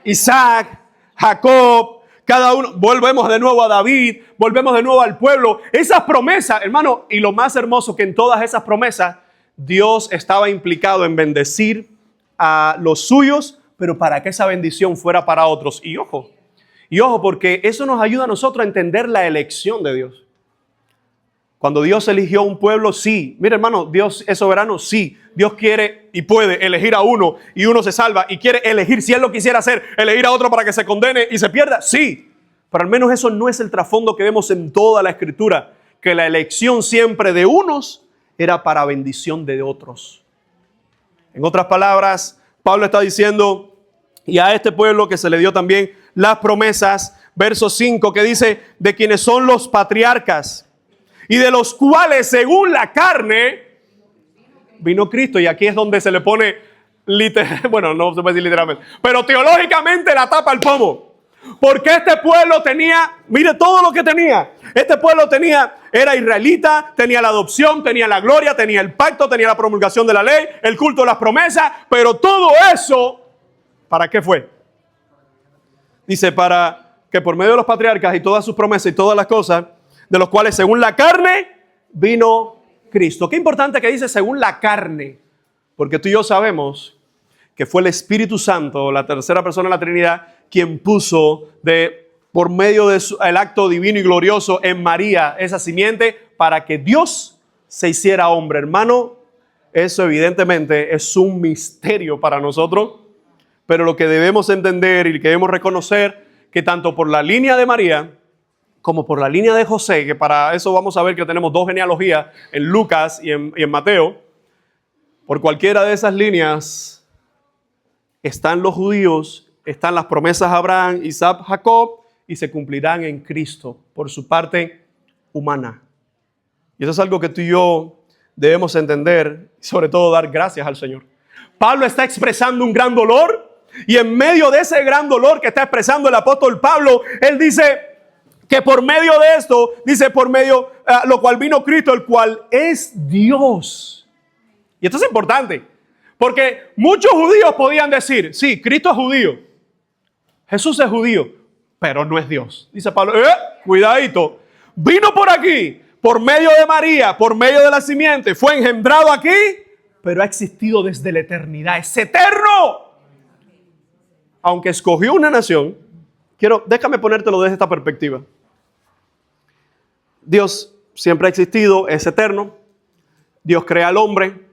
Isaac, Jacob. Cada uno, volvemos de nuevo a David, volvemos de nuevo al pueblo. Esas promesas, hermano, y lo más hermoso que en todas esas promesas, Dios estaba implicado en bendecir a los suyos, pero para que esa bendición fuera para otros. Y ojo, porque eso nos ayuda a nosotros a entender la elección de Dios. Cuando Dios eligió un pueblo, sí. Mira, hermano, Dios es soberano, sí. Dios quiere y puede elegir a uno y uno se salva. Y quiere elegir, si Él lo quisiera hacer, elegir a otro para que se condene y se pierda, sí. Pero al menos eso no es el trasfondo que vemos en toda la Escritura. Que la elección siempre de unos era para bendición de otros. En otras palabras, Pablo está diciendo, y a este pueblo que se le dio también las promesas, verso 5, que dice, de quienes son los patriarcas, y de los cuales según la carne vino Cristo. Y aquí es donde se le pone, bueno, no se puede decir literalmente, pero teológicamente la tapa al pomo. Porque este pueblo tenía, mire todo lo que tenía. Este pueblo era israelita, tenía la adopción, tenía la gloria, tenía el pacto, tenía la promulgación de la ley, el culto de las promesas. Pero todo eso, ¿para qué fue? Dice, para que por medio de los patriarcas y todas sus promesas y todas las cosas, de los cuales según la carne vino Cristo. Qué importante que dice según la carne, porque tú y yo sabemos que fue el Espíritu Santo, la tercera persona de la Trinidad, quien puso por medio del acto divino y glorioso en María esa simiente para que Dios se hiciera hombre. Hermano, eso evidentemente es un misterio para nosotros, pero lo que debemos entender y que debemos reconocer que tanto por la línea de María como por la línea de José, que para eso vamos a ver que tenemos dos genealogías en Lucas y en Mateo, por cualquiera de esas líneas están los judíos, están las promesas de Abraham, Isaac, Jacob, y se cumplirán en Cristo por su parte humana. Y eso es algo que tú y yo debemos entender y sobre todo dar gracias al Señor. Pablo está expresando un gran dolor y en medio de ese gran dolor que está expresando el apóstol Pablo, él dice que por medio de esto, dice por medio lo cual vino Cristo, el cual es Dios. Y esto es importante, porque muchos judíos podían decir, sí, Cristo es judío, Jesús es judío, pero no es Dios. Dice Pablo, cuidadito, vino por aquí, por medio de María, por medio de la simiente, fue engendrado aquí, pero ha existido desde la eternidad, es eterno. Aunque escogió una nación, déjame ponértelo desde esta perspectiva. Dios siempre ha existido, es eterno. Dios crea al hombre.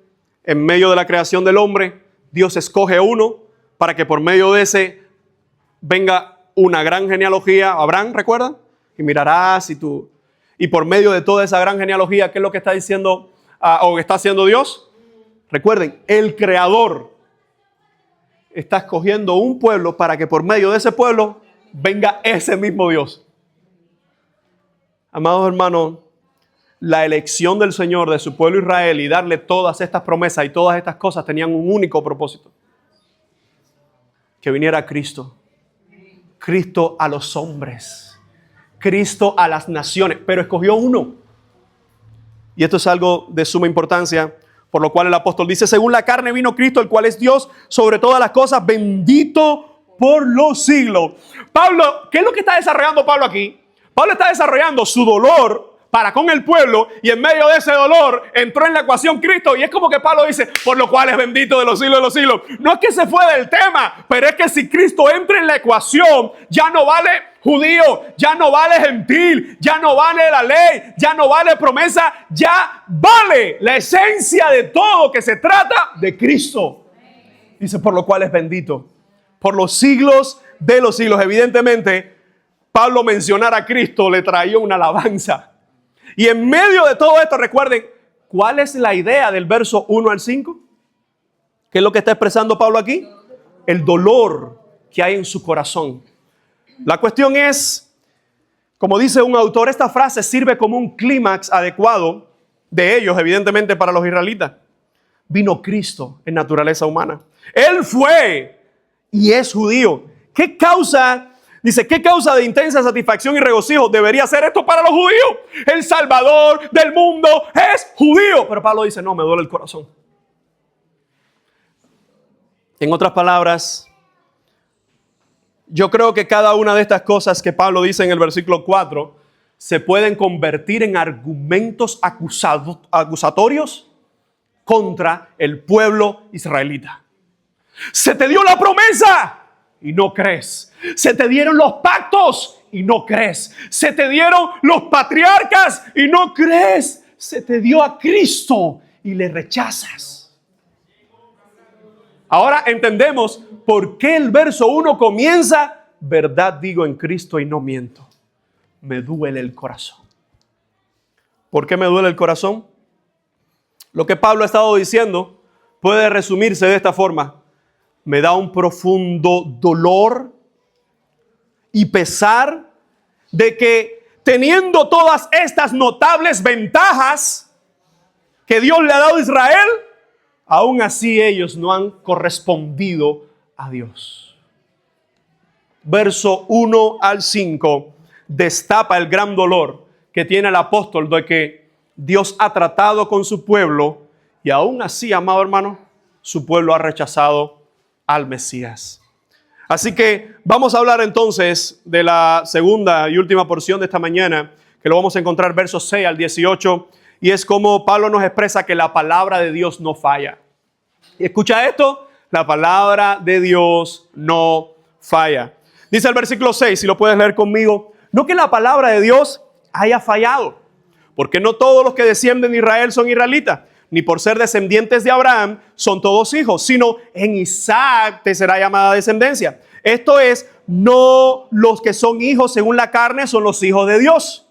En medio de la creación del hombre, Dios escoge a uno para que por medio de ese venga una gran genealogía. Abraham, ¿recuerdan? Y mirarás y por medio de toda esa gran genealogía, ¿qué es lo que está diciendo o está haciendo Dios? Recuerden, el creador está escogiendo un pueblo para que por medio de ese pueblo venga ese mismo Dios. Amados hermanos, la elección del Señor de su pueblo Israel y darle todas estas promesas y todas estas cosas tenían un único propósito. Que viniera Cristo. Cristo a los hombres. Cristo a las naciones. Pero escogió uno. Y esto es algo de suma importancia, por lo cual el apóstol dice, según la carne vino Cristo, el cual es Dios sobre todas las cosas, bendito por los siglos. Pablo, ¿qué es lo que está desarrollando Pablo aquí? Pablo está desarrollando su dolor para con el pueblo, y en medio de ese dolor entró en la ecuación Cristo. Y es como que Pablo dice, por lo cual es bendito de los siglos de los siglos. No es que se fue del tema, pero es que si Cristo entra en la ecuación, ya no vale judío, ya no vale gentil, ya no vale la ley, ya no vale promesa, ya vale la esencia de todo, que se trata de Cristo. Dice, por lo cual es bendito por los siglos de los siglos. Evidentemente, Pablo mencionar a Cristo le traía una alabanza. Y en medio de todo esto, recuerden, ¿cuál es la idea del verso 1 al 5? ¿Qué es lo que está expresando Pablo aquí? El dolor que hay en su corazón. La cuestión es, como dice un autor, esta frase sirve como un clímax adecuado de ellos, evidentemente para los israelitas. Vino Cristo en naturaleza humana. Él fue y es judío. ¿Qué causa? Dice, ¿qué causa de intensa satisfacción y regocijo debería ser esto para los judíos? El Salvador del mundo es judío. Pero Pablo dice, no, me duele el corazón. En otras palabras, yo creo que cada una de estas cosas que Pablo dice en el versículo 4 se pueden convertir en argumentos acusatorios contra el pueblo israelita. Se te dio la promesa y no crees. Se te dieron los pactos y no crees. Se te dieron los patriarcas y no crees. Se te dio a Cristo y le rechazas. Ahora entendemos por qué el verso 1 comienza, verdad digo en Cristo y no miento. Me duele el corazón. ¿Por qué me duele el corazón? Lo que Pablo ha estado diciendo puede resumirse de esta forma. Me da un profundo dolor y pesar de que teniendo todas estas notables ventajas que Dios le ha dado a Israel, aún así ellos no han correspondido a Dios. Verso 1 al 5 destapa el gran dolor que tiene el apóstol de que Dios ha tratado con su pueblo y aún así, amado hermano, su pueblo ha rechazado al Mesías. Así que vamos a hablar entonces de la segunda y última porción de esta mañana, que lo vamos a encontrar versos 6 al 18, y es como Pablo nos expresa que la palabra de Dios no falla. Y escucha esto, la palabra de Dios no falla. Dice el versículo 6, si lo puedes leer conmigo, no que la palabra de Dios haya fallado, porque no todos los que descienden de Israel son israelitas, ni por ser descendientes de Abraham son todos hijos, sino en Isaac te será llamada descendencia. Esto es, no los que son hijos según la carne son los hijos de Dios,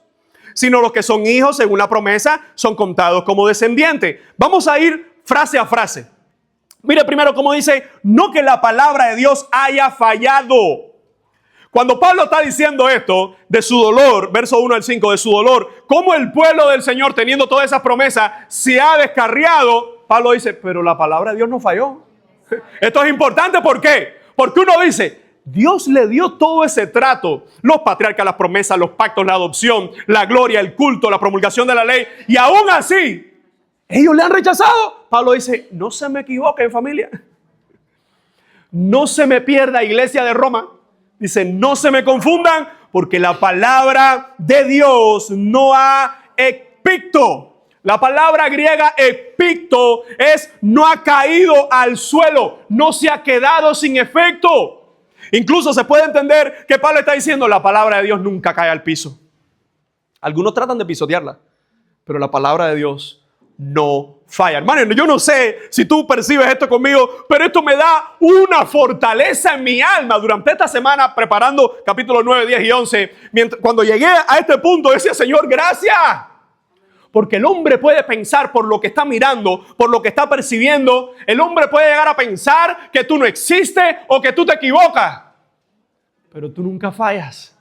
sino los que son hijos según la promesa son contados como descendientes. Vamos a ir frase a frase. Mire primero cómo dice, no que la palabra de Dios haya fallado. Cuando Pablo está diciendo esto de su dolor, verso 1 al 5, de su dolor, cómo el pueblo del Señor, teniendo todas esas promesas, se ha descarriado, Pablo dice, pero la palabra de Dios no falló. Esto es importante, ¿por qué? Porque uno dice, Dios le dio todo ese trato, los patriarcas, las promesas, los pactos, la adopción, la gloria, el culto, la promulgación de la ley, y aún así, ellos le han rechazado. Pablo dice, no se me equivoquen, familia. No se me pierda, iglesia de Roma. Dice, no se me confundan, porque la palabra de Dios no ha epicto. La palabra griega epicto es no ha caído al suelo, no se ha quedado sin efecto. Incluso se puede entender que Pablo está diciendo, la palabra de Dios nunca cae al piso. Algunos tratan de pisotearla, pero la palabra de Dios no falla. Hermano, yo no sé si tú percibes esto conmigo, pero esto me da una fortaleza en mi alma. Durante esta semana, preparando capítulos 9, 10 y 11, cuando llegué a este punto, decía, Señor, gracias. Porque el hombre puede pensar por lo que está mirando, por lo que está percibiendo. El hombre puede llegar a pensar que tú no existes o que tú te equivocas. Pero tú nunca fallas.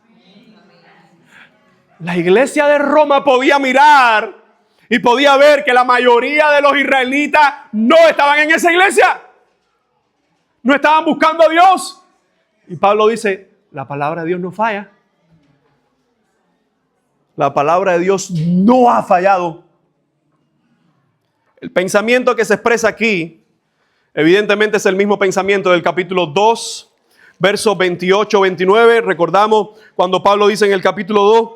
La iglesia de Roma podía mirar y podía ver que la mayoría de los israelitas no estaban en esa iglesia. No estaban buscando a Dios. Y Pablo dice, la palabra de Dios no falla. La palabra de Dios no ha fallado. El pensamiento que se expresa aquí, evidentemente es el mismo pensamiento del capítulo 2, versos 28-29. Recordamos cuando Pablo dice en el capítulo 2,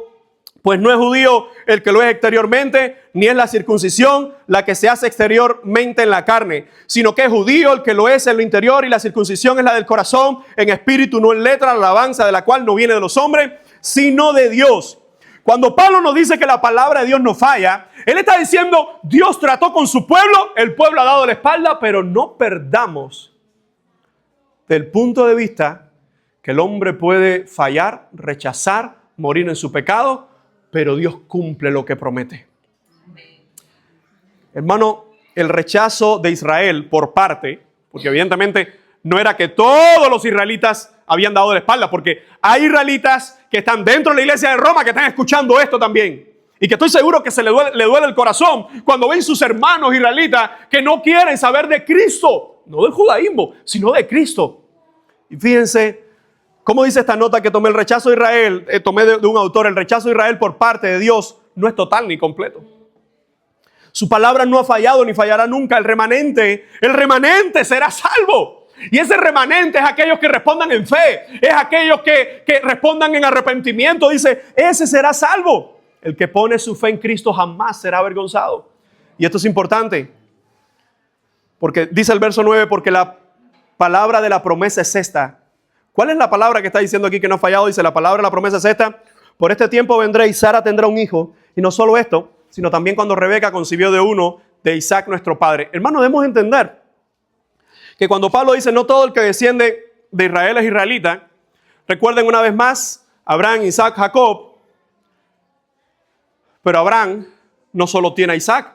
Pues no es judío el que lo es exteriormente, ni es la circuncisión la que se hace exteriormente en la carne, sino que es judío el que lo es en lo interior, y la circuncisión es la del corazón, en espíritu, no en letra, la alabanza de la cual no viene de los hombres, sino de Dios. Cuando Pablo nos dice que la palabra de Dios no falla, él está diciendo, Dios trató con su pueblo, el pueblo ha dado la espalda, pero no perdamos del punto de vista que el hombre puede fallar, rechazar, morir en su pecado, pero Dios cumple lo que promete. Hermano, el rechazo de Israel por parte, porque evidentemente no era que todos los israelitas habían dado la espalda, porque hay israelitas que están dentro de la iglesia de Roma que están escuchando esto también. Y que estoy seguro que se le duele el corazón cuando ven sus hermanos israelitas que no quieren saber de Cristo, no del judaísmo, sino de Cristo. Y fíjense cómo dice esta nota que tomé: el rechazo de Israel, tomé de un autor, el rechazo de Israel por parte de Dios no es total ni completo. Su palabra no ha fallado ni fallará nunca. El remanente será salvo. Y ese remanente es aquellos que respondan en fe, es aquellos que respondan en arrepentimiento. Dice, ese será salvo. El que pone su fe en Cristo jamás será avergonzado. Y esto es importante, porque dice el verso 9, porque la palabra de la promesa es esta. ¿Cuál es la palabra que está diciendo aquí que no ha fallado? Dice, la palabra de la promesa es esta: por este tiempo vendré y Sara tendrá un hijo. Y no solo esto, sino también cuando Rebeca concibió de uno de Isaac nuestro padre. Hermano, debemos entender que cuando Pablo dice no todo el que desciende de Israel es israelita, recuerden una vez más Abraham, Isaac, Jacob. Pero Abraham no solo tiene a Isaac.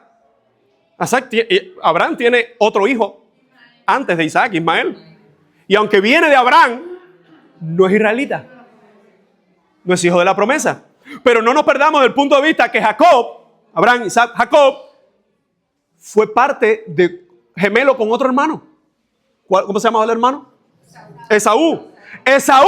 Abraham tiene otro hijo antes de Isaac, Ismael. Y aunque viene de Abraham, no es israelita. No es hijo de la promesa. Pero no nos perdamos del punto de vista que Jacob, Abraham, Isaac, Jacob, fue parte de gemelo con otro hermano. ¿Cómo se llama el hermano? Esaú. Esaú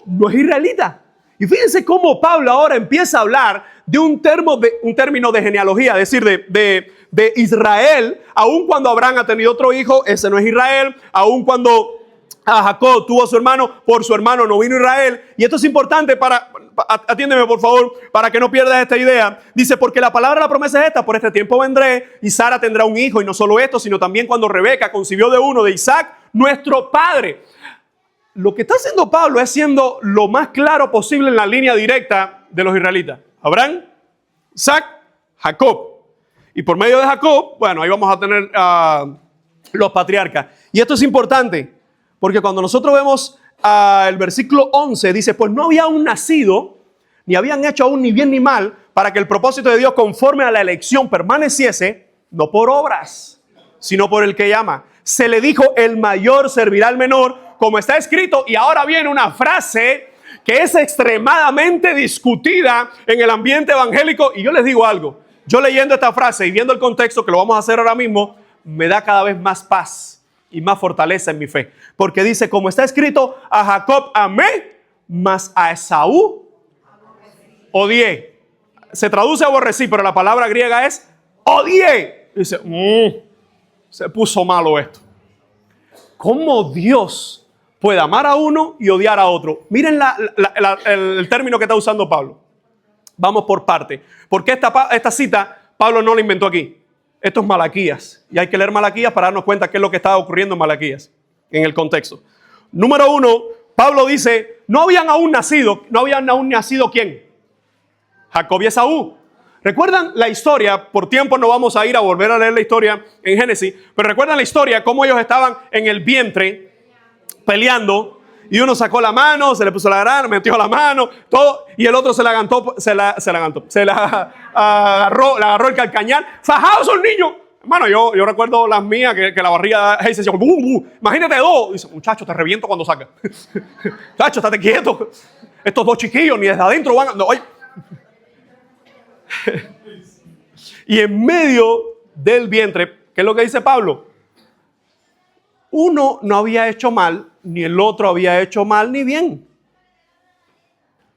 no es israelita. Y fíjense cómo Pablo ahora empieza a hablar de un término de genealogía, es decir, de Israel. Aun cuando Abraham ha tenido otro hijo, ese no es Israel. Aun cuando Jacob tuvo a su hermano, por su hermano no vino Israel. Y esto es importante atiéndeme por favor, para que no pierdas esta idea. Dice, porque la palabra de la promesa es esta: por este tiempo vendré y Sara tendrá un hijo. Y no solo esto, sino también cuando Rebeca concibió de uno de Isaac nuestro padre. Lo que está haciendo Pablo es siendo lo más claro posible en la línea directa de los israelitas: Abraham, Isaac, Jacob. Y por medio de Jacob, bueno, ahí vamos a tener los patriarcas. Y esto es importante, porque cuando nosotros vemos el versículo 11, dice, pues no había aún nacido, ni habían hecho aún ni bien ni mal, para que el propósito de Dios conforme a la elección permaneciese, no por obras, sino por el que llama. Se le dijo, el mayor servirá al menor, como está escrito. Y ahora viene una frase que es extremadamente discutida en el ambiente evangélico. Y yo les digo algo, yo leyendo esta frase y viendo el contexto, que lo vamos a hacer ahora mismo, me da cada vez más paz y más fortaleza en mi fe. Porque dice, como está escrito, a Jacob amé, mas a Esaú odié. Se traduce aborrecí, pero la palabra griega es odié. Dice, se puso malo esto. ¿Cómo Dios puede amar a uno y odiar a otro? Miren el término que está usando Pablo. Vamos por parte. Porque esta cita Pablo no la inventó aquí. Esto es Malaquías. Y hay que leer Malaquías para darnos cuenta qué es lo que estaba ocurriendo en Malaquías, en el contexto. Número 1, Pablo dice, no habían aún nacido ¿quién? Jacob y Esaú. ¿Recuerdan la historia? Por tiempo no vamos a ir a volver a leer la historia en Génesis, pero recuerdan la historia, cómo ellos estaban en el vientre peleando, y uno sacó la mano, se le puso la grana, metió la mano, todo, y el otro se la agarró el calcañar. Fajados son niños. Hermano, yo recuerdo las mías que la barriga se decía, imagínate dos. Dice, muchacho, te reviento cuando saca. Muchacho, estate quieto. Estos dos chiquillos ni desde adentro van. No, y en medio del vientre, ¿qué es lo que dice Pablo? Uno no había hecho mal, ni el otro había hecho mal ni bien.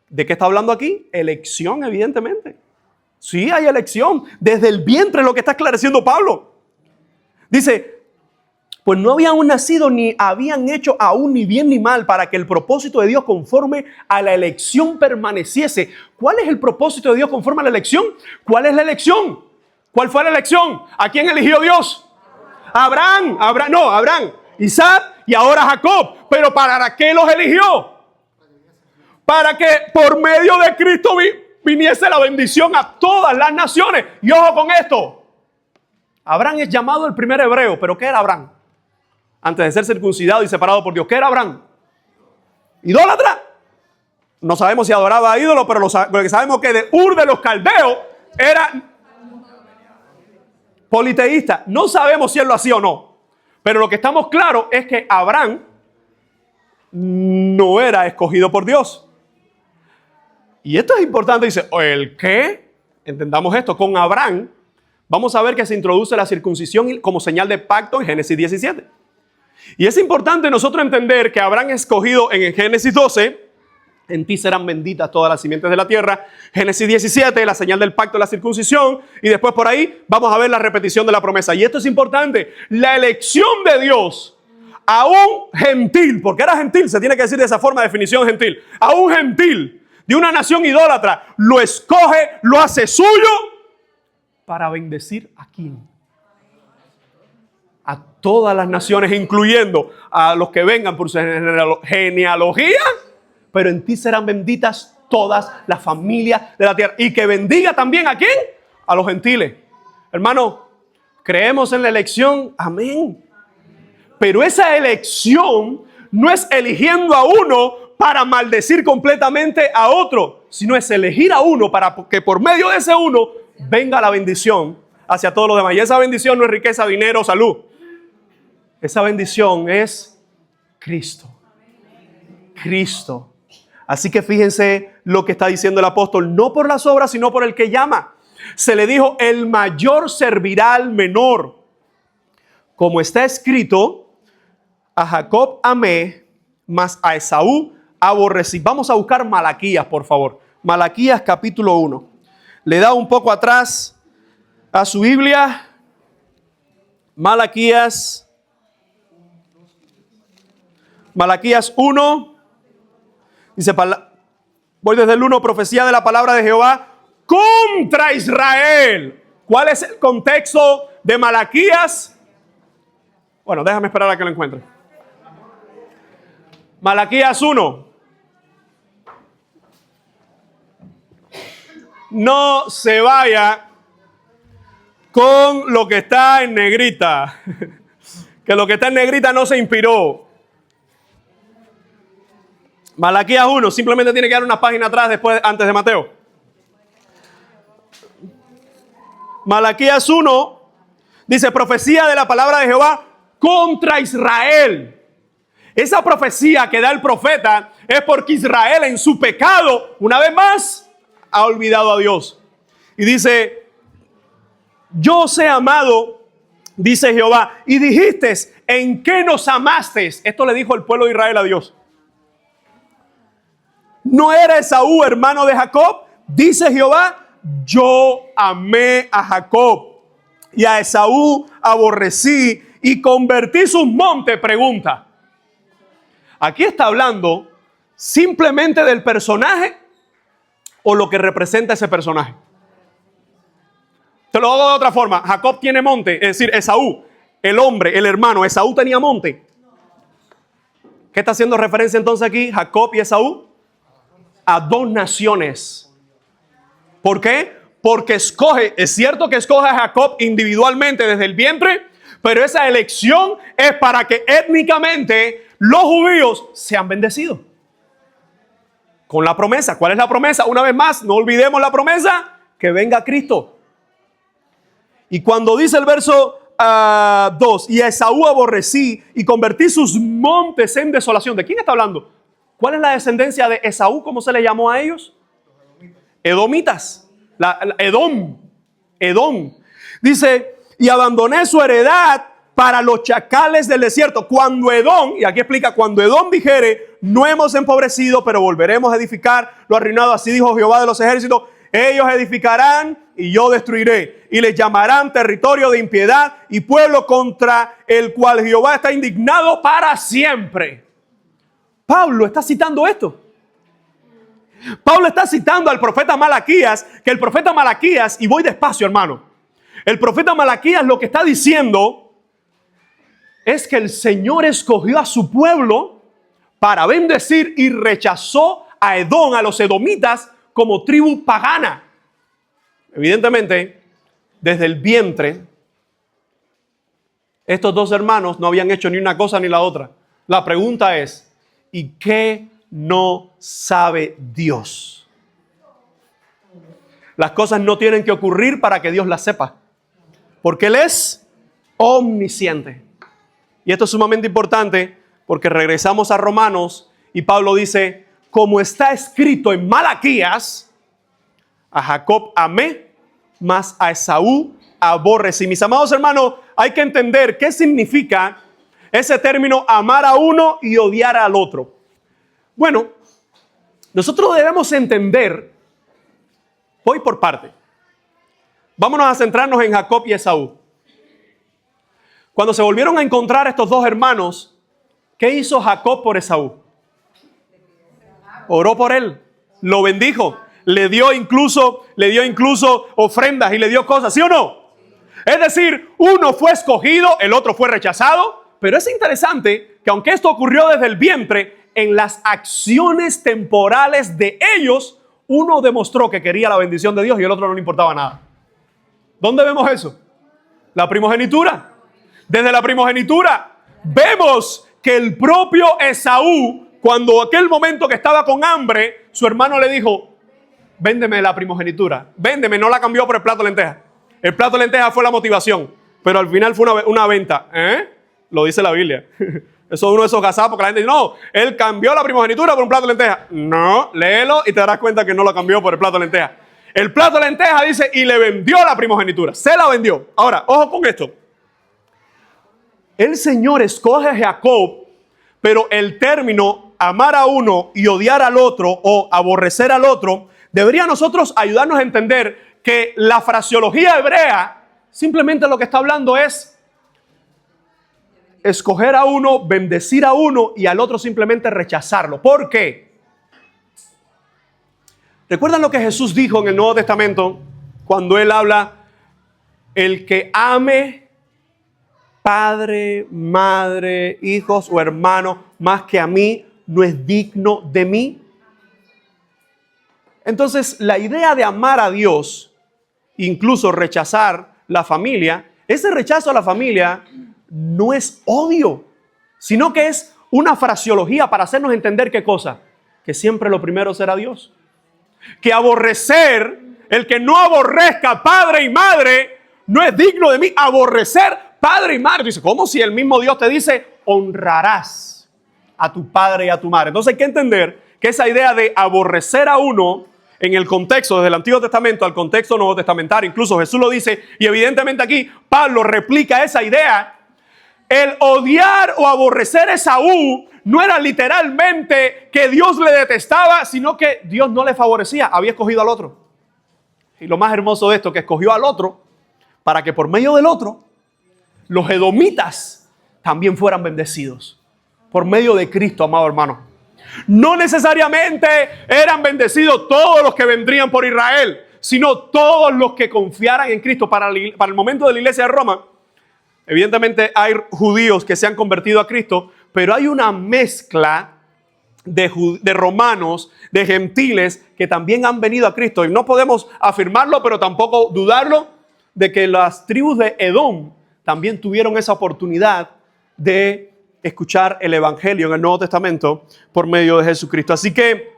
¿De qué está hablando aquí? Elección, evidentemente. Sí, hay elección. Desde el vientre es lo que está esclareciendo Pablo. Dice, pues no habían aún nacido ni habían hecho aún ni bien ni mal para que el propósito de Dios conforme a la elección permaneciese. ¿Cuál es el propósito de Dios conforme a la elección? ¿Cuál es la elección? ¿Cuál fue la elección? ¿A quién eligió Dios? Abraham, Isaac y ahora Jacob. ¿Pero para qué los eligió? Para que por medio de Cristo viniese la bendición a todas las naciones. Y ojo con esto. Abraham es llamado el primer hebreo. ¿Pero qué era Abraham? Antes de ser circuncidado y separado por Dios. ¿Qué era Abraham? ¿Idólatra? No sabemos si adoraba a ídolos, pero lo que sabemos es que de Ur de los Caldeos era politeísta. No sabemos si él lo hacía o no. Pero lo que estamos claros es que Abraham no era escogido por Dios. Y esto es importante. Dice, ¿el qué? Entendamos esto. Con Abraham vamos a ver que se introduce la circuncisión como señal de pacto en Génesis 17. Y es importante nosotros entender que Abraham es escogido en Génesis 12. En ti serán benditas todas las simientes de la tierra. Génesis 17, la señal del pacto de la circuncisión. Y después por ahí vamos a ver la repetición de la promesa. Y esto es importante. La elección de Dios a un gentil, porque era gentil, se tiene que decir de esa forma, definición gentil. A un gentil de una nación idólatra, lo escoge, lo hace suyo para bendecir a quién. A todas las naciones, incluyendo a los que vengan por su genealogía. Pero en ti serán benditas todas las familias de la tierra. Y que bendiga también ¿a quién? A los gentiles. Hermano, creemos en la elección. Amén. Pero esa elección no es eligiendo a uno para maldecir completamente a otro, sino es elegir a uno para que por medio de ese uno venga la bendición hacia todos los demás. Y esa bendición no es riqueza, dinero, salud. Esa bendición es Cristo. Cristo. Así que fíjense lo que está diciendo el apóstol, no por las obras, sino por el que llama. Se le dijo, el mayor servirá al menor. Como está escrito, a Jacob amé, mas a Esaú aborrecí. Vamos a buscar Malaquías, por favor. Malaquías capítulo 1. Le da un poco atrás a su Biblia. Malaquías 1. Dice, voy desde el 1, profecía de la palabra de Jehová contra Israel. ¿Cuál es el contexto de Malaquías? Bueno, déjame esperar a que lo encuentre. Malaquías 1. No se vaya con lo que está en negrita. Que lo que está en negrita no se inspiró. Malaquías 1, simplemente tiene que dar una página atrás antes de Mateo. Malaquías 1 dice, profecía de la palabra de Jehová contra Israel. Esa profecía que da el profeta es porque Israel en su pecado, una vez más, ha olvidado a Dios. Y dice, yo os he amado, dice Jehová, y dijiste, ¿en qué nos amaste? Esto le dijo el pueblo de Israel a Dios. ¿No era Esaú hermano de Jacob? Dice Jehová, yo amé a Jacob y a Esaú aborrecí y convertí sus montes. Pregunta. Aquí está hablando simplemente del personaje o lo que representa ese personaje. Te lo hago de otra forma. Jacob tiene monte, es decir, Esaú, el hombre, el hermano, Esaú tenía monte. ¿Qué está haciendo referencia entonces aquí Jacob y Esaú? A dos naciones. ¿Por qué? Porque escoge, es cierto que escoge a Jacob individualmente desde el vientre, pero esa elección es para que étnicamente los judíos sean bendecidos. Con la promesa. ¿Cuál es la promesa? Una vez más, no olvidemos la promesa, que venga Cristo. Y cuando dice el verso 2, y a Esaú aborrecí y convertí sus montes en desolación. ¿De quién está hablando? ¿Cuál es la descendencia de Esaú? ¿Cómo se le llamó a ellos? Edomitas. Edom. Dice, y abandoné su heredad para los chacales del desierto. Cuando Edom, y aquí explica, cuando Edom dijere, no hemos empobrecido, pero volveremos a edificar lo arruinado. Así dijo Jehová de los ejércitos. ellos edificarán y yo destruiré, y les llamarán territorio de impiedad y pueblo contra el cual Jehová está indignado para siempre. Pablo está citando esto. Pablo está citando al profeta Malaquías, que el profeta Malaquías, y voy despacio, hermano, el profeta Malaquías lo que está diciendo es que el Señor escogió a su pueblo para bendecir y rechazó a Edom, a los edomitas, como tribu pagana. Evidentemente, desde el vientre, estos dos hermanos no habían hecho ni una cosa ni la otra. La pregunta es, ¿y qué no sabe Dios? Las cosas no tienen que ocurrir para que Dios las sepa, porque Él es omnisciente. Y esto es sumamente importante porque regresamos a Romanos y Pablo dice, como está escrito en Malaquías, a Jacob amé, mas a Esaú aborrecí. Mis amados hermanos, hay que entender qué significa ese término amar a uno y odiar al otro. Bueno, nosotros debemos entender, voy por parte. Vámonos a centrarnos en Jacob y Esaú. Cuando se volvieron a encontrar estos dos hermanos, ¿qué hizo Jacob por Esaú? Oró por él, lo bendijo, le dio incluso ofrendas y le dio cosas, ¿sí o no? Es decir, uno fue escogido, el otro fue rechazado, pero es interesante que aunque esto ocurrió desde el vientre, en las acciones temporales de ellos, uno demostró que quería la bendición de Dios y el otro no le importaba nada. ¿Dónde vemos eso? La primogenitura. Desde la primogenitura vemos que el propio Esaú, cuando aquel momento que estaba con hambre, su hermano le dijo, véndeme la primogenitura, véndeme, no la cambió por el plato de lentejas. El plato de lentejas fue la motivación, pero al final fue una venta. Lo dice la Biblia. Eso es uno de esos gazapos que la gente dice, no, él cambió la primogenitura por un plato de lentejas. No, léelo y te darás cuenta que no lo cambió por el plato de lentejas. El plato de lentejas dice, y le vendió la primogenitura, se la vendió. Ahora, ojo con esto. El Señor escoge a Jacob, pero el término amar a uno y odiar al otro o aborrecer al otro debería a nosotros ayudarnos a entender que la fraseología hebrea simplemente lo que está hablando es escoger a uno, bendecir a uno y al otro simplemente rechazarlo. ¿Por qué? ¿Recuerdan lo que Jesús dijo en el Nuevo Testamento cuando Él habla, el que ame padre, madre, hijos o hermanos más que a mí, no es digno de mí? Entonces, la idea de amar a Dios, incluso rechazar la familia, ese rechazo a la familia no es odio, sino que es una fraseología para hacernos entender qué cosa, que siempre lo primero será Dios. Que aborrecer, el que no aborrezca padre y madre, no es digno de mí. Aborrecer padre y madre. Dice, ¿cómo si el mismo Dios te dice, honrarás a tu padre y a tu madre? Entonces hay que entender que esa idea de aborrecer a uno en el contexto desde el Antiguo Testamento al contexto Nuevo Testamentario, incluso Jesús lo dice y evidentemente aquí Pablo replica esa idea. El odiar o aborrecer a Esaú no era literalmente que Dios le detestaba, sino que Dios no le favorecía, había escogido al otro. Y lo más hermoso de esto, que escogió al otro para que por medio del otro los edomitas también fueran bendecidos. Por medio de Cristo, amado hermano. No necesariamente eran bendecidos todos los que vendrían por Israel, sino todos los que confiaran en Cristo. Para el momento de la iglesia de Roma, evidentemente hay judíos que se han convertido a Cristo, pero hay una mezcla de romanos, de gentiles que también han venido a Cristo. Y no podemos afirmarlo, pero tampoco dudarlo, de que las tribus de Edom también tuvieron esa oportunidad de escuchar el evangelio en el Nuevo Testamento por medio de Jesucristo. Así que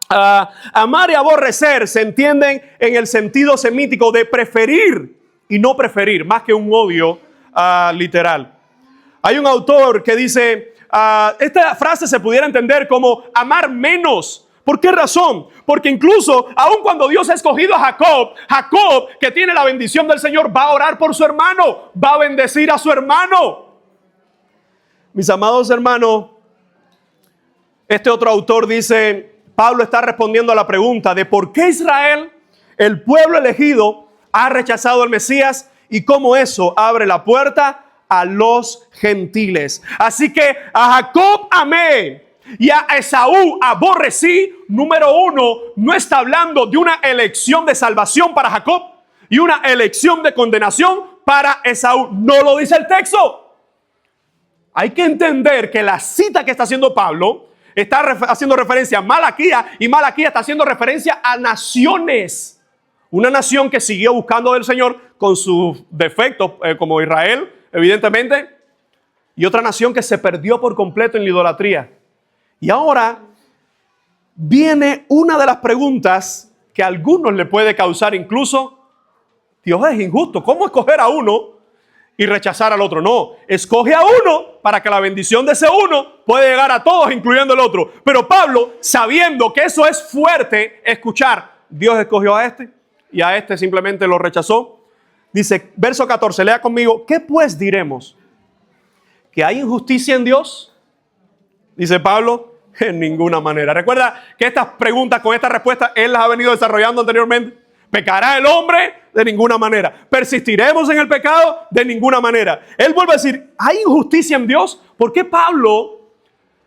amar y aborrecer se entienden en el sentido semítico de preferir y no preferir, más que un odio literal. Hay un autor que dice, esta frase se pudiera entender como amar menos. ¿Por qué razón? Porque incluso, aun cuando Dios ha escogido a Jacob, Jacob, que tiene la bendición del Señor, va a orar por su hermano, va a bendecir a su hermano. Mis amados hermanos, este otro autor dice, Pablo está respondiendo a la pregunta de por qué Israel el pueblo elegido ha rechazado al Mesías y cómo eso abre la puerta a los gentiles. Así que a Jacob amé y a Esaú aborrecí. Número uno, no está hablando de una elección de salvación para Jacob y una elección de condenación para Esaú. No lo dice el texto. Hay que entender que la cita que está haciendo Pablo está haciendo referencia a Malaquías, y Malaquías está haciendo referencia a naciones. Una nación que siguió buscando del Señor con sus defectos, como Israel, evidentemente, y otra nación que se perdió por completo en la idolatría. Y ahora viene una de las preguntas que a algunos le puede causar incluso: Dios es injusto, ¿cómo escoger a uno y rechazar al otro? No, escoge a uno para que la bendición de ese uno pueda llegar a todos, incluyendo el otro. Pero Pablo, sabiendo que eso es fuerte escuchar, Dios escogió a este y a este simplemente lo rechazó. Dice, verso 14, lea conmigo: ¿qué pues diremos? ¿Que hay injusticia en Dios? Dice Pablo, en ninguna manera. Recuerda que estas preguntas con esta respuesta él las ha venido desarrollando anteriormente. ¿Pecará el hombre? De ninguna manera. ¿Persistiremos en el pecado? De ninguna manera. Él vuelve a decir, ¿hay injusticia en Dios? ¿Por qué Pablo?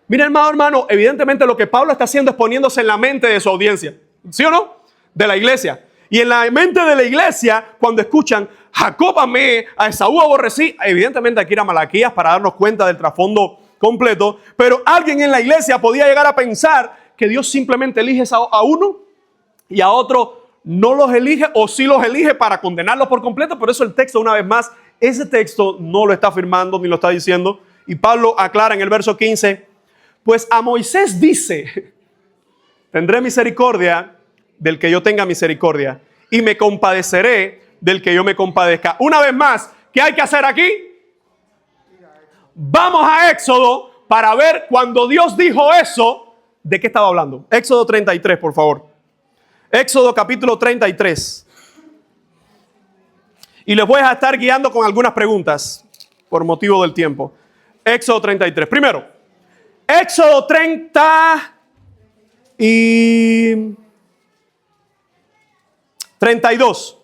Mira, hermano, evidentemente lo que Pablo está haciendo es poniéndose en la mente de su audiencia. ¿Sí o no? De la iglesia. Y en la mente de la iglesia, cuando escuchan, Jacob amé, a Esaú aborrecí, evidentemente hay que ir a Malaquías para darnos cuenta del trasfondo completo, pero alguien en la iglesia podía llegar a pensar que Dios simplemente elige a uno y a otro no los elige, o sí los elige para condenarlos por completo. Por eso el texto, una vez más, ese texto no lo está afirmando ni lo está diciendo. Y Pablo aclara en el verso 15, pues a Moisés dice, tendré misericordia del que yo tenga misericordia y me compadeceré del que yo me compadezca. Una vez más, ¿qué hay que hacer aquí? Vamos a Éxodo para ver cuando Dios dijo eso, ¿de qué estaba hablando? Éxodo 33, por favor. Éxodo capítulo 33. Y les voy a estar guiando con algunas preguntas por motivo del tiempo. Éxodo 33. Primero, Éxodo 30 y 32.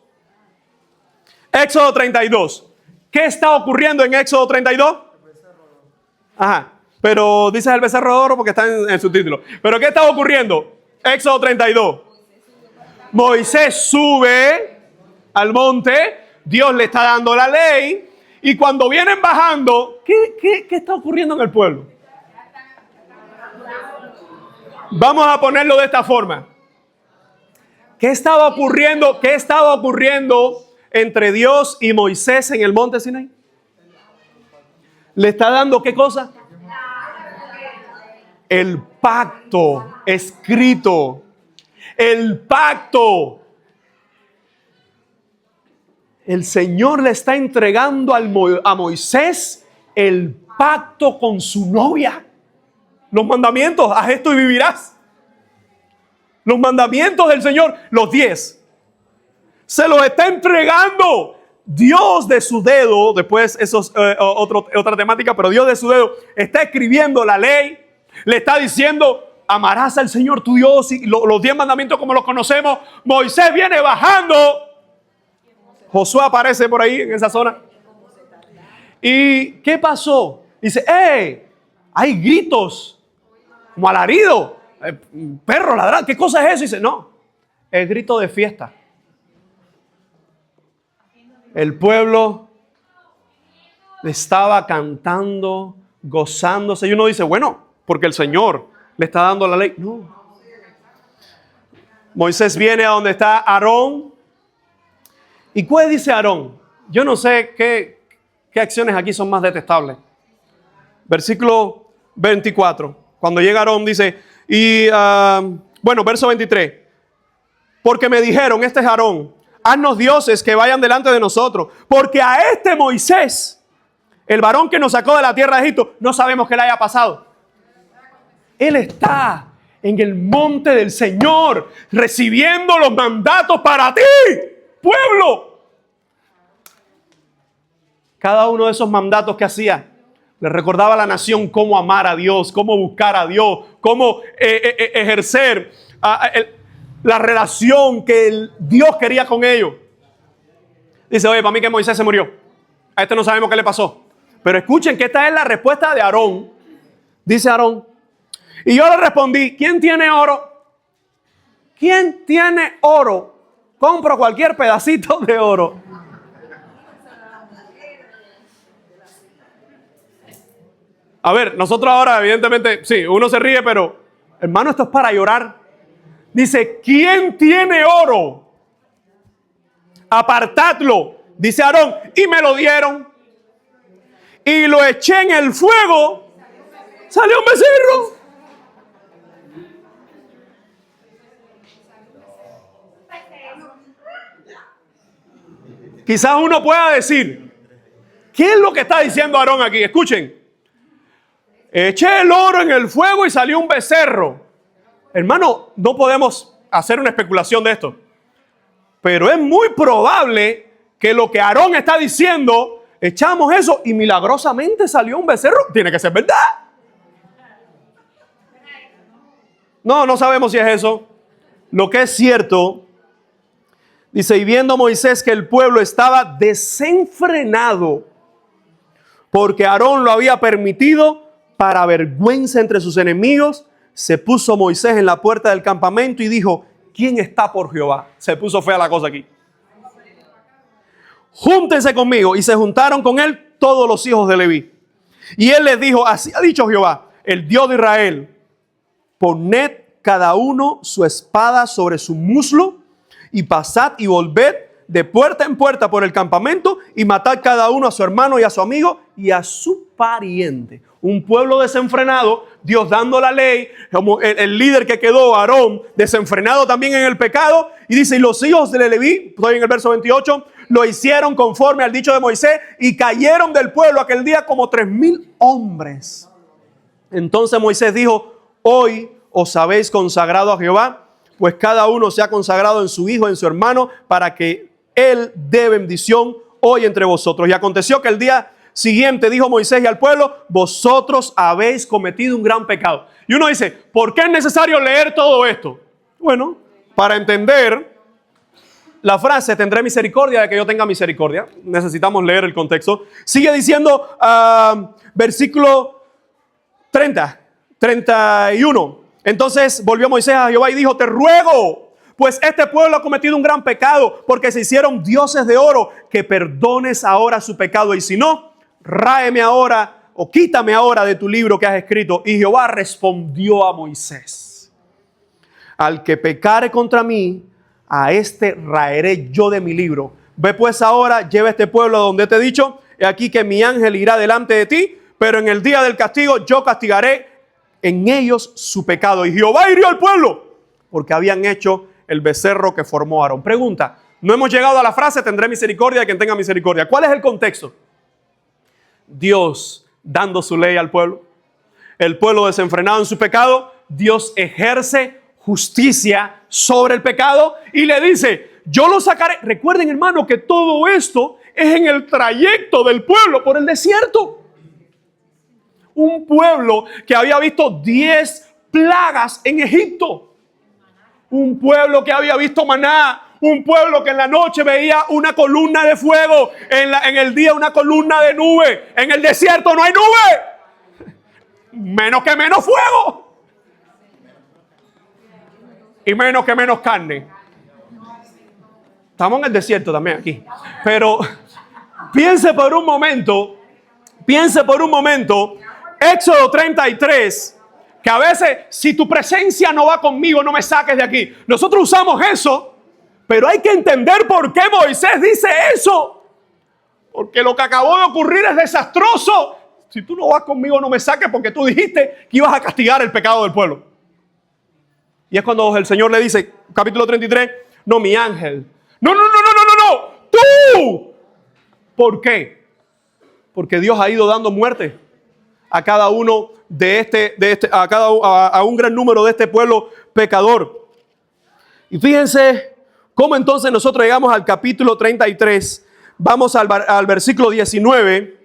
Éxodo 32. ¿Qué está ocurriendo en Éxodo 32? Ajá, pero dices el becerro de oro porque está en su título. ¿Pero qué está ocurriendo? Éxodo 32. Moisés sube al monte, Dios le está dando la ley, y cuando vienen bajando, ¿qué está ocurriendo en el pueblo? Vamos a ponerlo de esta forma. ¿Qué estaba ocurriendo entre Dios y Moisés en el monte Sinaí? ¿Le está dando qué cosa? El pacto escrito. El pacto. El Señor le está entregando a Moisés el pacto con su novia. Los mandamientos, haz esto y vivirás. Los mandamientos del Señor, los 10. Se los está entregando. Dios de su dedo, después eso es otra temática, pero Dios de su dedo está escribiendo la ley, le está diciendo, amarás al Señor tu Dios, y los 10 mandamientos como los conocemos. Moisés viene bajando, Josué aparece por ahí en esa zona. ¿Y qué pasó? Dice, hay gritos, como alarido, perro ladrando, ¿qué cosa es eso? Dice, no, el grito de fiesta. El pueblo estaba cantando, gozándose. Y uno dice, bueno, porque el Señor le está dando la ley. No. Moisés viene a donde está Aarón. ¿Y cuál dice Aarón? Yo no sé qué acciones aquí son más detestables. Versículo 24. Cuando llega Aarón dice, verso 23. Porque me dijeron, este es Aarón, haznos dioses que vayan delante de nosotros, porque a este Moisés, el varón que nos sacó de la tierra de Egipto, no sabemos qué le haya pasado. Él está en el monte del Señor, recibiendo los mandatos para ti, pueblo. Cada uno de esos mandatos que hacía, le recordaba a la nación cómo amar a Dios, cómo buscar a Dios, cómo ejercer la relación que Dios quería con ellos. Dice, oye, para mí que Moisés se murió. A este no sabemos qué le pasó. Pero escuchen que esta es la respuesta de Aarón. Dice Aarón. Y yo le respondí, ¿quién tiene oro? ¿Quién tiene oro? Compro cualquier pedacito de oro. A ver, nosotros ahora, evidentemente, sí, uno se ríe, pero, hermano, esto es para llorar. Dice, ¿quién tiene oro? Apartadlo, dice Aarón, y me lo dieron. Y lo eché en el fuego, salió un becerro. Quizás uno pueda decir, ¿qué es lo que está diciendo Aarón aquí? Escuchen. Eché el oro en el fuego y salió un becerro. Hermano, no podemos hacer una especulación de esto. Pero es muy probable que lo que Aarón está diciendo, echamos eso y milagrosamente salió un becerro. Tiene que ser verdad. No sabemos si es eso. Lo que es cierto, dice, y viendo Moisés que el pueblo estaba desenfrenado, porque Aarón lo había permitido, para vergüenza entre sus enemigos, se puso Moisés en la puerta del campamento y dijo, ¿quién está por Jehová? Se puso fea la cosa aquí. Júntense conmigo. Y se juntaron con él todos los hijos de Leví. Y él les dijo, así ha dicho Jehová, el Dios de Israel, poned cada uno su espada sobre su muslo y pasad y volved de puerta en puerta por el campamento y matad cada uno a su hermano y a su amigo y a su pariente. Un pueblo desenfrenado, Dios dando la ley, como el líder que quedó, Aarón, desenfrenado también en el pecado. Y dice, y los hijos de Leví, estoy en el verso 28, lo hicieron conforme al dicho de Moisés y cayeron del pueblo aquel día como 3,000 hombres. Entonces Moisés dijo, hoy os habéis consagrado a Jehová, pues cada uno se ha consagrado en su hijo, en su hermano, para que él dé bendición hoy entre vosotros. Y aconteció que el día siguiente dijo Moisés y al pueblo, vosotros habéis cometido un gran pecado. Y uno dice, ¿por qué es necesario leer todo esto? Bueno, para entender la frase, tendré misericordia de que yo tenga misericordia. Necesitamos leer el contexto. Sigue diciendo, versículo 31. Entonces volvió Moisés a Jehová y dijo, te ruego, pues este pueblo ha cometido un gran pecado, porque se hicieron dioses de oro, que perdones ahora su pecado. Y si no, ráeme ahora o quítame ahora de tu libro que has escrito. Y Jehová respondió a Moisés, al que pecare contra mí, a este raeré yo de mi libro. Ve pues ahora, lleva este pueblo a donde te he dicho, he aquí que mi ángel irá delante de ti, pero en el día del castigo yo castigaré en ellos su pecado. Y Jehová hirió al pueblo, porque habían hecho el becerro que formó Aarón. Pregunta, no hemos llegado a la frase, tendré misericordia de quien tenga misericordia. ¿Cuál es el contexto? Dios dando su ley al pueblo. El pueblo desenfrenado en su pecado. Dios ejerce justicia sobre el pecado y le dice, yo lo sacaré. Recuerden, hermano, que todo esto es en el trayecto del pueblo por el desierto. Un pueblo que había visto 10 plagas en Egipto. Un pueblo que había visto maná. Un pueblo que en la noche veía una columna de fuego. En el día una columna de nube. En el desierto no hay nube. Menos que menos fuego. Y menos que menos carne. Estamos en el desierto también aquí. Pero piense por un momento. Éxodo 33. Que a veces, si tu presencia no va conmigo, no me saques de aquí. Nosotros usamos eso, pero hay que entender por qué Moisés dice eso. Porque lo que acabó de ocurrir es desastroso. Si tú no vas conmigo, no me saques, porque tú dijiste que ibas a castigar el pecado del pueblo. Y es cuando el Señor le dice, capítulo 33, no, mi ángel. No, tú. ¿Por qué? Porque Dios ha ido dando muerte a cada uno a un gran número de este pueblo pecador. Y fíjense cómo entonces nosotros llegamos al capítulo 33. Vamos al versículo 19.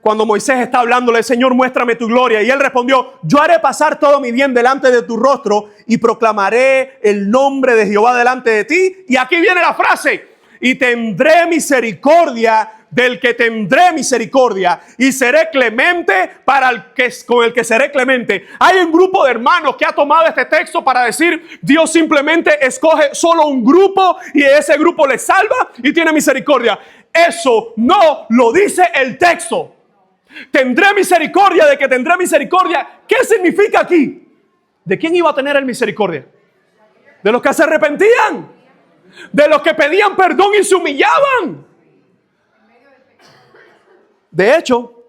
Cuando Moisés está hablándole, Señor, muéstrame tu gloria. Y él respondió, yo haré pasar todo mi bien delante de tu rostro y proclamaré el nombre de Jehová delante de ti. Y aquí viene la frase, y tendré misericordia del que tendré misericordia y seré clemente para el que con el que seré clemente. Hay un grupo de hermanos que ha tomado este texto para decir, Dios simplemente escoge solo un grupo y ese grupo le salva y tiene misericordia. Eso no lo dice el texto. Tendré misericordia de que tendré misericordia. ¿Qué significa aquí? ¿De quién iba a tener el misericordia? De los que se arrepentían, de los que pedían perdón y se humillaban. De hecho,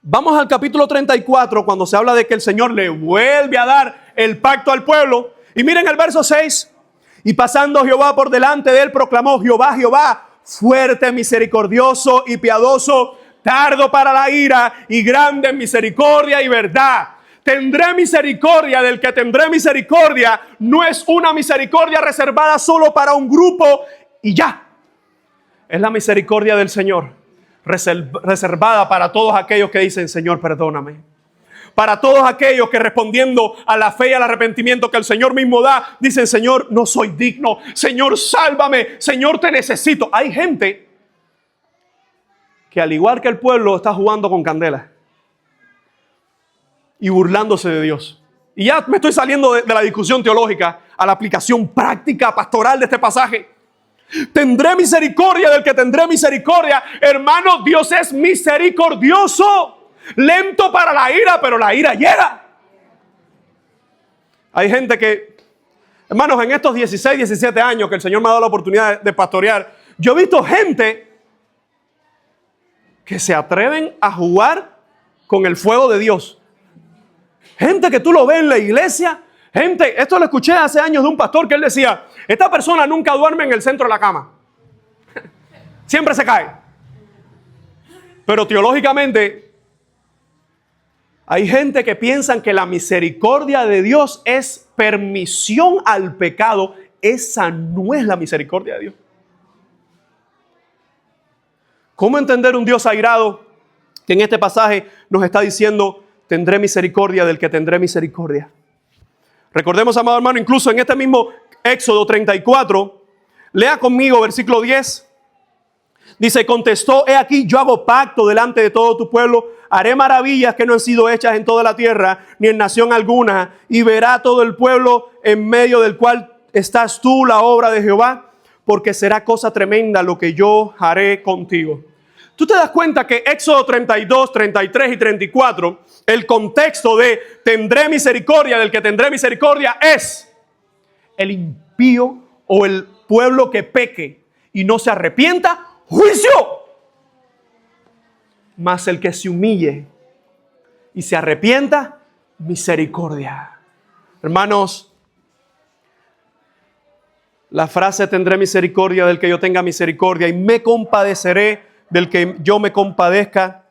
vamos al capítulo 34 cuando se habla de que el Señor le vuelve a dar el pacto al pueblo. Y miren el verso 6. Y pasando Jehová por delante de él, proclamó, Jehová, Jehová, fuerte, misericordioso y piadoso, tardo para la ira y grande en misericordia y verdad. Tendré misericordia del que tendré misericordia. No es una misericordia reservada solo para un grupo y ya. Es la misericordia del Señor, reservada para todos aquellos que dicen, Señor, perdóname. Para todos aquellos que respondiendo a la fe y al arrepentimiento que el Señor mismo da, dicen, Señor, no soy digno. Señor, sálvame. Señor, te necesito. Hay gente que al igual que el pueblo está jugando con candela y burlándose de Dios. Y ya me estoy saliendo de la discusión teológica a la aplicación práctica, pastoral de este pasaje. Tendré misericordia del que tendré misericordia. Hermano, Dios es misericordioso, lento para la ira, pero la ira llega. Hay gente que, hermanos, en estos 16, 17 años que el Señor me ha dado la oportunidad de pastorear, yo he visto gente que se atreven a jugar con el fuego de Dios. Gente que tú lo ves en la iglesia. Gente, esto lo escuché hace años de un pastor que él decía, esta persona nunca duerme en el centro de la cama. Siempre se cae. Pero teológicamente, hay gente que piensan que la misericordia de Dios es permisión al pecado. Esa no es la misericordia de Dios. ¿Cómo entender un Dios airado que en este pasaje nos está diciendo, tendré misericordia del que tendré misericordia? Recordemos, amado hermano, incluso en este mismo Éxodo 34, lea conmigo versículo 10. Dice, contestó, he aquí, yo hago pacto delante de todo tu pueblo, haré maravillas que no han sido hechas en toda la tierra, ni en nación alguna, y verá todo el pueblo en medio del cual estás tú la obra de Jehová, porque será cosa tremenda lo que yo haré contigo. Tú te das cuenta que Éxodo 32, 33 y 34, el contexto de tendré misericordia del que tendré misericordia es el impío o el pueblo que peque y no se arrepienta, juicio. Mas el que se humille y se arrepienta, misericordia. Hermanos, la frase tendré misericordia del que yo tenga misericordia y me compadeceré del que yo me compadezca,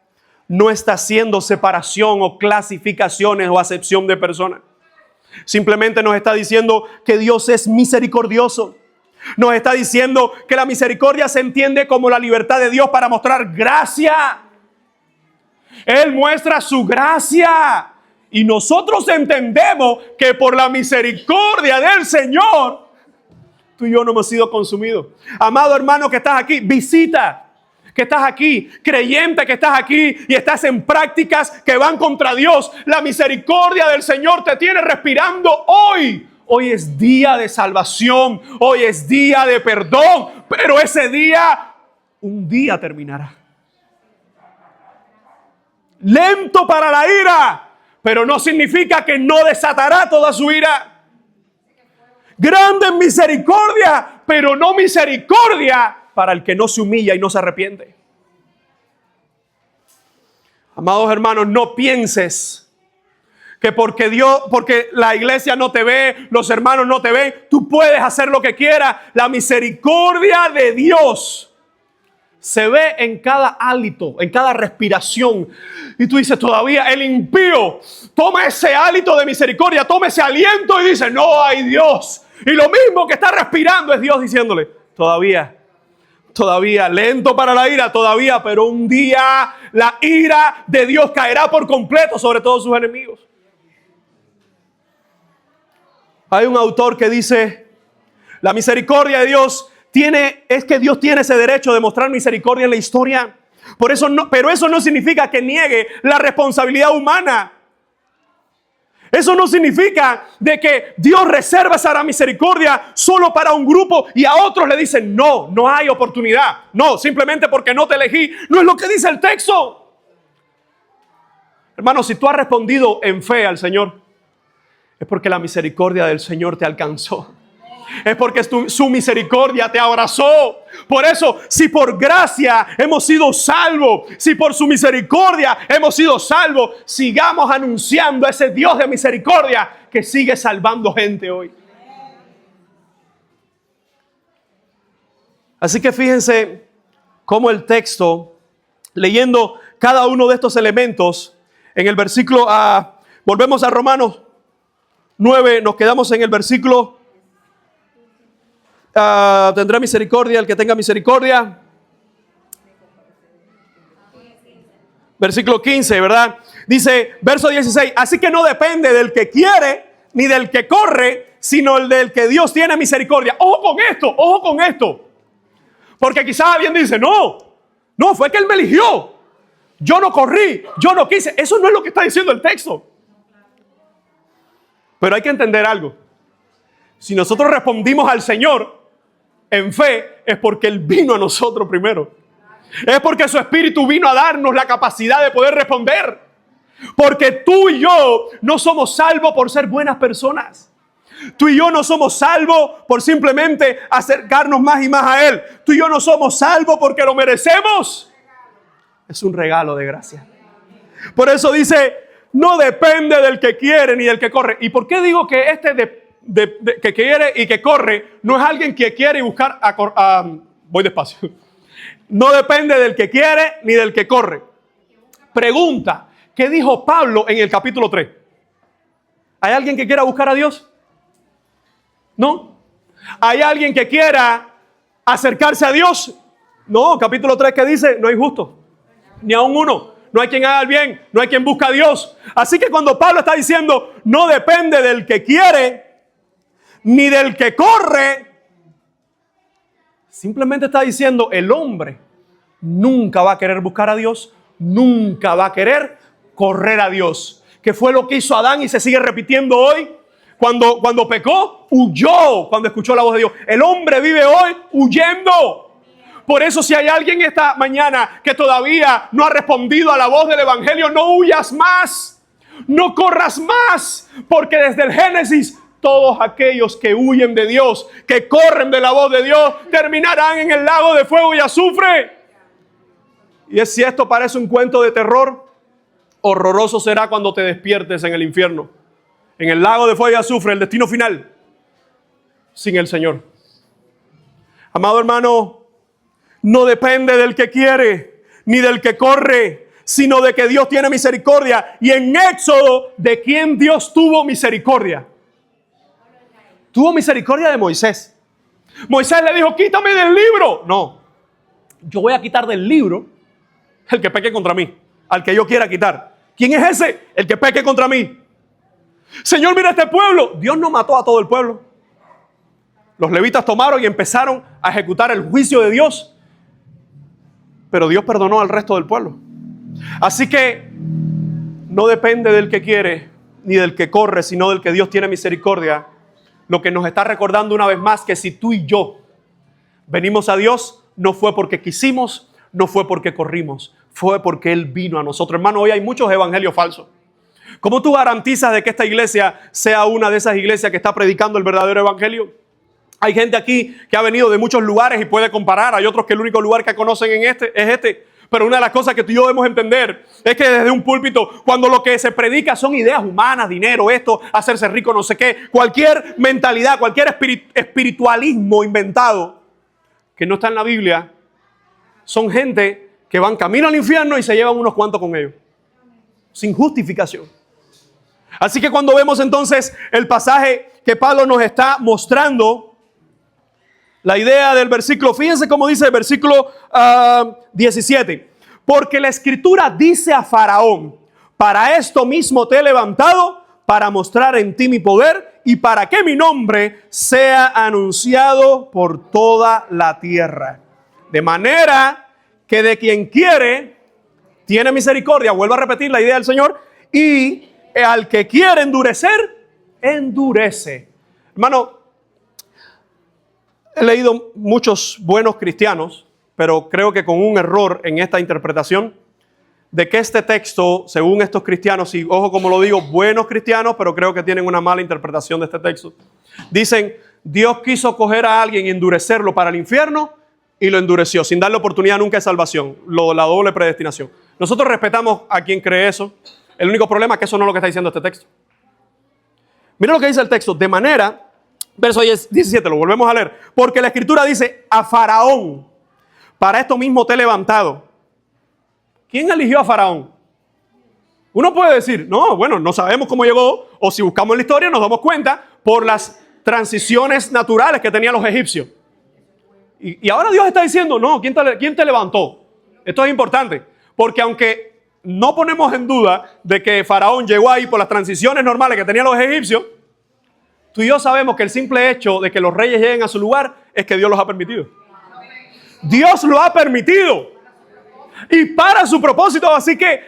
no está haciendo separación o clasificaciones o acepción de personas. Simplemente nos está diciendo que Dios es misericordioso. Nos está diciendo que la misericordia se entiende como la libertad de Dios para mostrar gracia. Él muestra su gracia. Y nosotros entendemos que por la misericordia del Señor, tú y yo no hemos sido consumidos. Amado hermano que estás aquí, visita. Que estás aquí, creyente que estás aquí y estás en prácticas que van contra Dios. La misericordia del Señor te tiene respirando hoy. Hoy es día de salvación, hoy es día de perdón, pero ese día, un día terminará. Lento para la ira, pero no significa que no desatará toda su ira. Grande en misericordia, pero no misericordia para el que no se humilla y no se arrepiente. Amados hermanos, no pienses que porque la iglesia no te ve, los hermanos no te ven, tú puedes hacer lo que quieras. La misericordia de Dios se ve en cada hálito, en cada respiración. Y tú dices, todavía el impío toma ese hálito de misericordia, toma ese aliento y dice, no hay Dios. Y lo mismo que está respirando es Dios diciéndole, todavía, lento para la ira, todavía, pero un día la ira de Dios caerá por completo sobre todos sus enemigos. Hay un autor que dice, la misericordia de Dios es que Dios tiene ese derecho de mostrar misericordia en la historia. Pero eso no significa que niegue la responsabilidad humana. Eso no significa de que Dios reserva esa misericordia solo para un grupo y a otros le dicen, no hay oportunidad. No, simplemente porque no te elegí. No es lo que dice el texto. Hermano, si tú has respondido en fe al Señor, es porque la misericordia del Señor te alcanzó. Es porque su misericordia te abrazó. Por eso, si por gracia hemos sido salvos, si por su misericordia hemos sido salvos, sigamos anunciando a ese Dios de misericordia que sigue salvando gente hoy. Así que fíjense cómo el texto, leyendo cada uno de estos elementos, en el versículo, volvemos a Romanos 9, nos quedamos en el versículo, tendrá misericordia el que tenga misericordia. Versículo 15, ¿verdad? Dice, verso 16, así que no depende del que quiere ni del que corre, sino el del que Dios tiene misericordia. Ojo con esto. Porque quizás alguien dice, no, fue que Él me eligió. Yo no corrí, yo no quise. Eso no es lo que está diciendo el texto. Pero hay que entender algo. Si nosotros respondimos al Señor en fe, es porque Él vino a nosotros primero. Es porque su Espíritu vino a darnos la capacidad de poder responder. Porque tú y yo no somos salvos por ser buenas personas. Tú y yo no somos salvos por simplemente acercarnos más y más a Él. Tú y yo no somos salvos porque lo merecemos. Es un regalo de gracia. Por eso dice, no depende del que quiere ni del que corre. ¿Y por qué digo que que quiere y que corre no es alguien que quiere y buscar voy despacio? No depende del que quiere ni del que corre. Pregunta, ¿qué dijo Pablo en el capítulo 3? ¿Hay alguien que quiera buscar a Dios? ¿No? ¿Hay alguien que quiera acercarse a Dios? No, capítulo 3, ¿qué dice? No hay justo, ni aun uno. No hay quien haga el bien, no hay quien busca a Dios. Así que cuando Pablo está diciendo, no depende del que quiere ni del que corre, simplemente está diciendo, el hombre nunca va a querer buscar a Dios, nunca va a querer correr a Dios. ¿Qué fue lo que hizo Adán y se sigue repitiendo hoy? Cuando pecó, huyó cuando escuchó la voz de Dios. El hombre vive hoy huyendo. Por eso, si hay alguien esta mañana que todavía no ha respondido a la voz del Evangelio, no huyas más, no corras más, porque desde el Génesis, todos aquellos que huyen de Dios, que corren de la voz de Dios, terminarán en el lago de fuego y azufre. Y si esto parece un cuento de terror, horroroso será cuando te despiertes en el infierno, en el lago de fuego y azufre, el destino final, sin el Señor. Amado hermano, no depende del que quiere ni del que corre, sino de que Dios tiene misericordia. Y en Éxodo, ¿de quién Dios tuvo misericordia? Tuvo misericordia de Moisés. Moisés le dijo, quítame del libro. No, yo voy a quitar del libro el que peque contra mí, al que yo quiera quitar. ¿Quién es ese? El que peque contra mí. Señor, mira este pueblo. Dios no mató a todo el pueblo. Los levitas tomaron y empezaron a ejecutar el juicio de Dios. Pero Dios perdonó al resto del pueblo. Así que no depende del que quiere ni del que corre, sino del que Dios tiene misericordia. Lo que nos está recordando una vez más que si tú y yo venimos a Dios, no fue porque quisimos, no fue porque corrimos, fue porque Él vino a nosotros. Hermano, hoy hay muchos evangelios falsos. ¿Cómo tú garantizas de que esta iglesia sea una de esas iglesias que está predicando el verdadero evangelio? Hay gente aquí que ha venido de muchos lugares y puede comparar. Hay otros que el único lugar que conocen es este. Pero una de las cosas que tú y yo debemos entender es que desde un púlpito, cuando lo que se predica son ideas humanas, dinero, esto, hacerse rico, no sé qué, cualquier mentalidad, cualquier espiritualismo inventado que no está en la Biblia, son gente que van camino al infierno y se llevan unos cuantos con ellos, sin justificación. Así que cuando vemos entonces el pasaje que Pablo nos está mostrando, la idea del versículo, fíjense cómo dice el versículo 17. Porque la Escritura dice a Faraón: para esto mismo te he levantado, para mostrar en ti mi poder y para que mi nombre sea anunciado por toda la tierra. De manera que de quien quiere, tiene misericordia. Vuelvo a repetir la idea del Señor. Y al que quiere endurecer, endurece. Hermano, he leído muchos buenos cristianos, pero creo que con un error en esta interpretación de que este texto, según estos cristianos, y ojo como lo digo, buenos cristianos, pero creo que tienen una mala interpretación de este texto. Dicen: Dios quiso coger a alguien y endurecerlo para el infierno y lo endureció, sin darle oportunidad nunca de salvación, la doble predestinación. Nosotros respetamos a quien cree eso. El único problema es que eso no es lo que está diciendo este texto. Mira lo que dice el texto: de manera, verso 17, lo volvemos a leer. Porque la Escritura dice: a Faraón, para esto mismo te he levantado. ¿Quién eligió a Faraón? Uno puede decir: no, bueno, no sabemos cómo llegó, o si buscamos la historia nos damos cuenta por las transiciones naturales que tenían los egipcios. Y ahora Dios está diciendo: no, ¿quién te levantó? Esto es importante, porque aunque no ponemos en duda de que Faraón llegó ahí por las transiciones normales que tenían los egipcios, tú y yo sabemos que el simple hecho de que los reyes lleguen a su lugar es que Dios los ha permitido. Dios lo ha permitido. Y para su propósito. Así que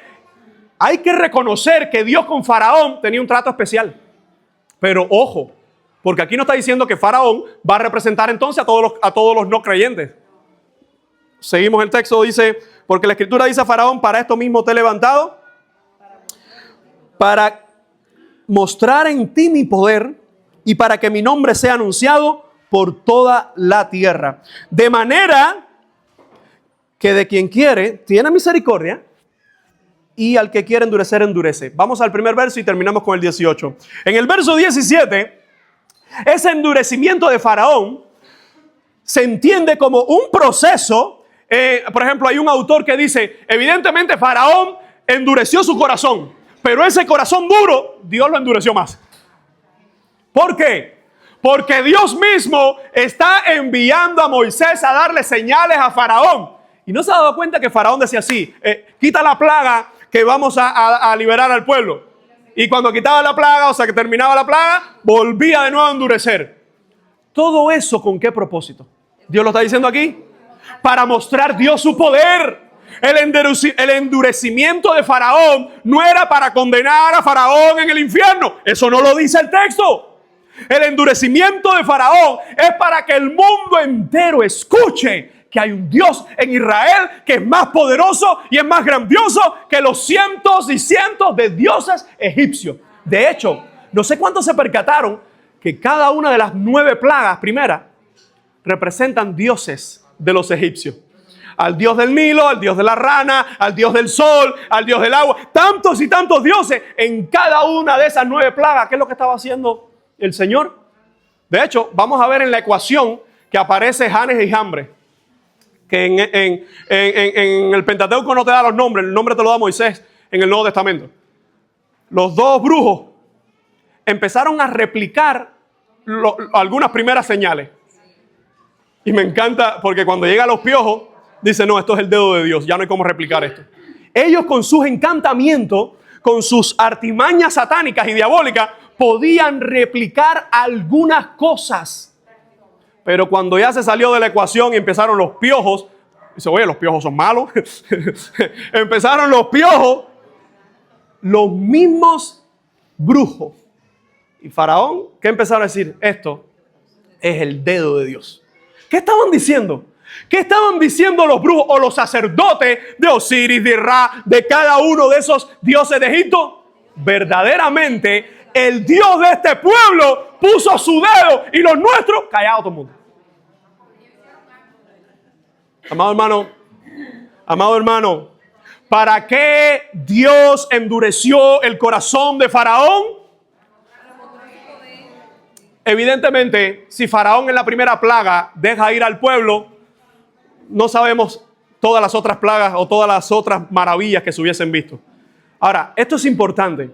hay que reconocer que Dios con Faraón tenía un trato especial. Pero ojo, porque aquí no está diciendo que Faraón va a representar entonces a todos los no creyentes. Seguimos el texto, dice: porque la Escritura dice a Faraón: para esto mismo te he levantado, para mostrar en ti mi poder y para que mi nombre sea anunciado por toda la tierra. De manera que de quien quiere, tiene misericordia, y al que quiere endurecer, endurece. Vamos al primer verso y terminamos con el 18. En el verso 17, ese endurecimiento de Faraón se entiende como un proceso. Por ejemplo, hay un autor que dice: evidentemente Faraón endureció su corazón, pero ese corazón duro, Dios lo endureció más. ¿Por qué? Porque Dios mismo está enviando a Moisés a darle señales a Faraón. Y no se ha dado cuenta que Faraón decía así: quita la plaga que vamos a liberar al pueblo. Y cuando quitaba la plaga, o sea que terminaba la plaga, volvía de nuevo a endurecer. ¿Todo eso con qué propósito? Dios lo está diciendo aquí. Para mostrar Dios su poder. El endurecimiento de Faraón no era para condenar a Faraón en el infierno. Eso no lo dice el texto. El endurecimiento de Faraón es para que el mundo entero escuche que hay un Dios en Israel que es más poderoso y es más grandioso que los cientos y cientos de dioses egipcios. De hecho, no sé cuántos se percataron que cada una de las 9 plagas primeras representan dioses de los egipcios. Al dios del Nilo, al dios de la rana, al dios del sol, al dios del agua. Tantos y tantos dioses en cada una de esas 9 plagas. ¿Qué es lo que estaba haciendo el Señor? De hecho, vamos a ver en la ecuación que aparece Janes y Jambres. Que en el Pentateuco no te da los nombres, el nombre te lo da Moisés en el Nuevo Testamento. Los 2 brujos empezaron a replicar algunas primeras señales. Y me encanta porque cuando llegan los piojos, dice: no, esto es el dedo de Dios, ya no hay cómo replicar esto. Ellos con sus encantamientos, con sus artimañas satánicas y diabólicas, podían replicar algunas cosas. Pero cuando ya se salió de la ecuación y empezaron los piojos, dice: oye, los piojos son malos. Empezaron los piojos, los mismos brujos. Y Faraón, ¿qué empezaron a decir? Esto es el dedo de Dios. ¿Qué estaban diciendo? ¿Qué estaban diciendo los brujos o los sacerdotes de Osiris, de Ra, de cada uno de esos dioses de Egipto? Verdaderamente, el Dios de este pueblo puso su dedo y los nuestros callados todo el mundo. Amado hermano, ¿para qué Dios endureció el corazón de Faraón? Evidentemente, si Faraón en la primera plaga deja ir al pueblo, no sabemos todas las otras plagas o todas las otras maravillas que se hubiesen visto. Ahora, esto es importante.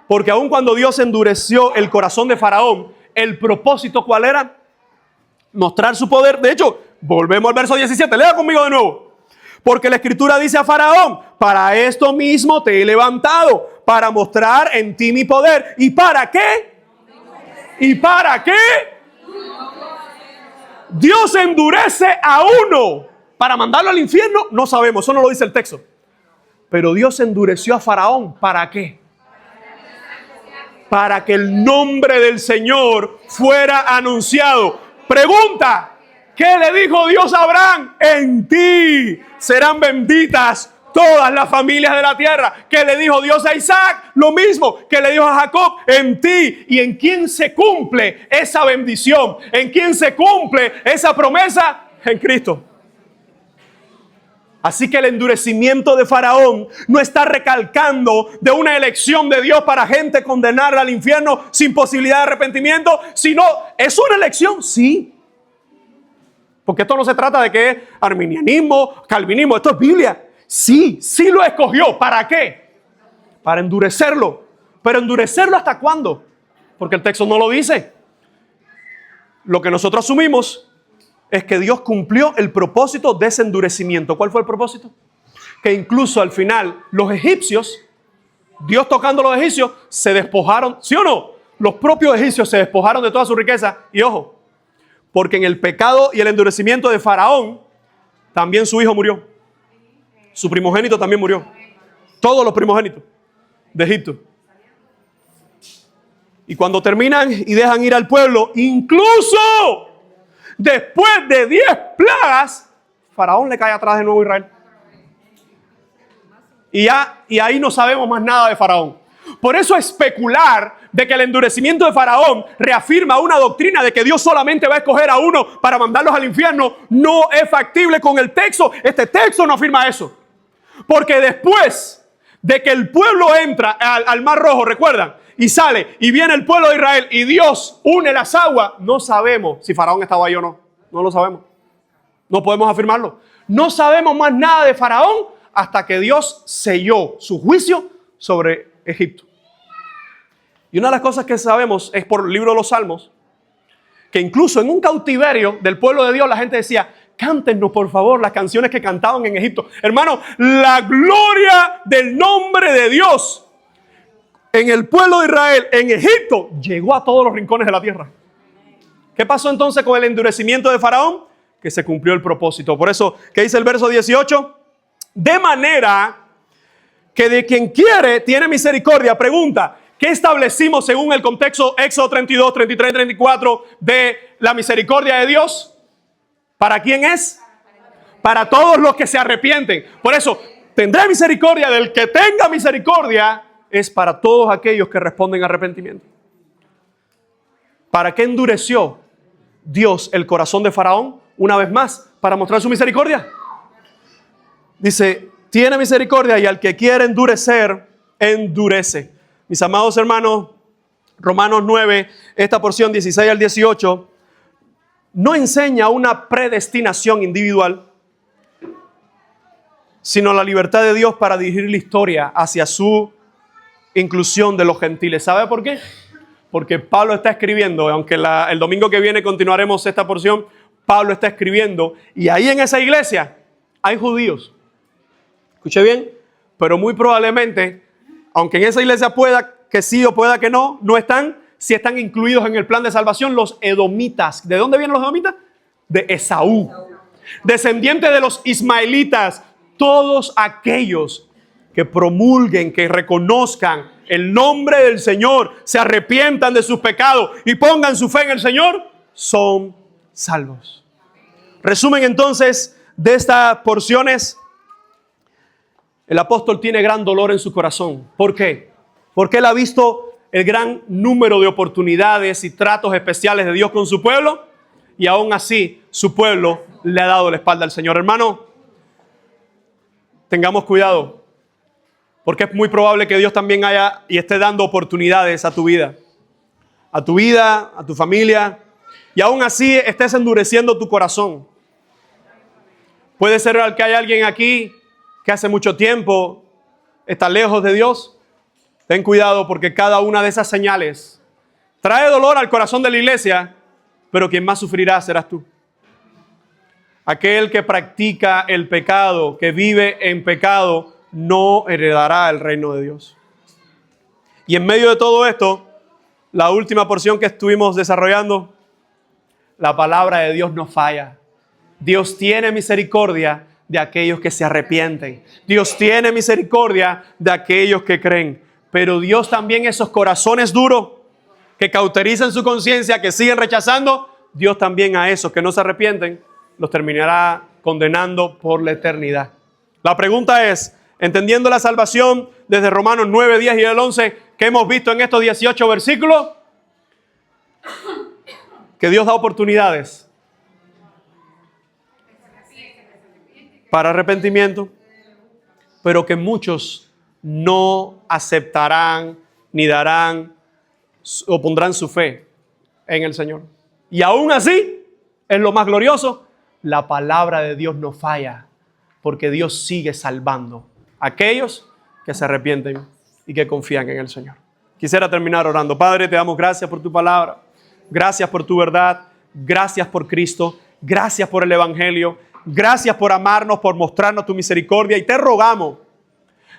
Porque aun cuando Dios endureció el corazón de Faraón, el propósito ¿cuál era? Mostrar su poder. De hecho, volvemos al verso 17. Lea conmigo de nuevo. Porque la Escritura dice a Faraón, para esto mismo te he levantado, para mostrar en ti mi poder. ¿Y para qué? ¿Y para qué? Dios endurece a uno para mandarlo al infierno. No sabemos, eso no lo dice el texto. Pero Dios endureció a Faraón. ¿Para qué? Para que el nombre del Señor fuera anunciado. Pregunta, ¿qué le dijo Dios a Abraham? En ti serán benditas todas las familias de la tierra. ¿Qué le dijo Dios a Isaac? Lo mismo que le dijo a Jacob, en ti. ¿Y en quién se cumple esa bendición? ¿En quién se cumple esa promesa? En Cristo. Así que el endurecimiento de Faraón no está recalcando de una elección de Dios para gente condenarla al infierno sin posibilidad de arrepentimiento, sino es una elección, sí. Porque esto no se trata de que es arminianismo, calvinismo, esto es Biblia. Sí, sí lo escogió. ¿Para qué? Para endurecerlo. Pero endurecerlo ¿hasta cuándo? Porque el texto no lo dice. Lo que nosotros asumimos es que Dios cumplió el propósito de ese endurecimiento. ¿Cuál fue el propósito? Que incluso al final los egipcios, Dios tocando a los egipcios, se despojaron, ¿sí o no? Los propios egipcios se despojaron de toda su riqueza. Y ojo, porque en el pecado y el endurecimiento de Faraón, también su hijo murió. Su primogénito también murió. Todos los primogénitos de Egipto. Y cuando terminan y dejan ir al pueblo, incluso después de 10 plagas, Faraón le cae atrás de nuevo a Israel. Y ahí no sabemos más nada de Faraón. Por eso especular de que el endurecimiento de Faraón reafirma una doctrina de que Dios solamente va a escoger a uno para mandarlos al infierno no es factible con el texto. Este texto no afirma eso. Porque después de que el pueblo entra al Mar Rojo, ¿recuerdan? Y sale, y viene el pueblo de Israel, y Dios une las aguas. No sabemos si Faraón estaba ahí o no. No lo sabemos. No podemos afirmarlo. No sabemos más nada de Faraón hasta que Dios selló su juicio sobre Egipto. Y una de las cosas que sabemos es por el libro de los Salmos, que incluso en un cautiverio del pueblo de Dios la gente decía, cántenos por favor las canciones que cantaban en Egipto. Hermano, la gloria del nombre de Dios en el pueblo de Israel, en Egipto, llegó a todos los rincones de la tierra. ¿Qué pasó entonces con el endurecimiento de Faraón? Que se cumplió el propósito. Por eso, ¿qué dice el verso 18? De manera que de quien quiere tiene misericordia. Pregunta, ¿qué establecimos según el contexto Éxodo 32, 33, 34 de la misericordia de Dios? ¿Para quién es? Para todos los que se arrepienten. Por eso, tendré misericordia del que tenga misericordia. Es para todos aquellos que responden a arrepentimiento. ¿Para qué endureció Dios el corazón de Faraón? Una vez más, para mostrar su misericordia. Dice, tiene misericordia y al que quiere endurecer, endurece. Mis amados hermanos, Romanos 9, esta porción 16 al 18, no enseña una predestinación individual, sino la libertad de Dios para dirigir la historia hacia su inclusión de los gentiles. ¿Sabe por qué? Porque Pablo está escribiendo, aunque el domingo que viene continuaremos esta porción, Pablo está escribiendo, y ahí en esa iglesia hay judíos. Escuche bien, pero muy probablemente, aunque en esa iglesia pueda que sí o pueda que no, no están, si están incluidos en el plan de salvación, los edomitas. ¿De dónde vienen los edomitas? De Esaú. Descendientes de los ismaelitas. Todos aquellos que promulguen, que reconozcan el nombre del Señor, se arrepientan de sus pecados y pongan su fe en el Señor, son salvos. Resumen entonces de estas porciones. El apóstol tiene gran dolor en su corazón. ¿Por qué? Porque él ha visto el gran número de oportunidades y tratos especiales de Dios con su pueblo, y aún así su pueblo le ha dado la espalda al Señor. Hermano, tengamos cuidado, porque es muy probable que Dios también haya y esté dando oportunidades a tu vida, a tu familia, y aún así estés endureciendo tu corazón. Puede ser que haya alguien aquí que hace mucho tiempo está lejos de Dios. Ten cuidado, porque cada una de esas señales trae dolor al corazón de la iglesia, pero quien más sufrirá serás tú. Aquel que practica el pecado, que vive en pecado, no heredará el reino de Dios. Y en medio de todo esto, la última porción que estuvimos desarrollando, la palabra de Dios no falla. Dios tiene misericordia de aquellos que se arrepienten. Dios tiene misericordia de aquellos que creen. Pero Dios también, esos corazones duros que cauterizan su conciencia, que siguen rechazando, Dios también a esos que no se arrepienten los terminará condenando por la eternidad. La pregunta es, entendiendo la salvación desde Romanos 9, 10 y el 11, que hemos visto en estos 18 versículos, que Dios da oportunidades para arrepentimiento, pero que muchos no aceptarán ni darán o pondrán su fe en el Señor. Y aún así, es lo más glorioso, la palabra de Dios no falla, porque Dios sigue salvando a aquellos que se arrepienten y que confían en el Señor. Quisiera terminar orando. Padre, te damos gracias por tu palabra, gracias por tu verdad, gracias por Cristo, gracias por el Evangelio, gracias por amarnos, por mostrarnos tu misericordia, y te rogamos,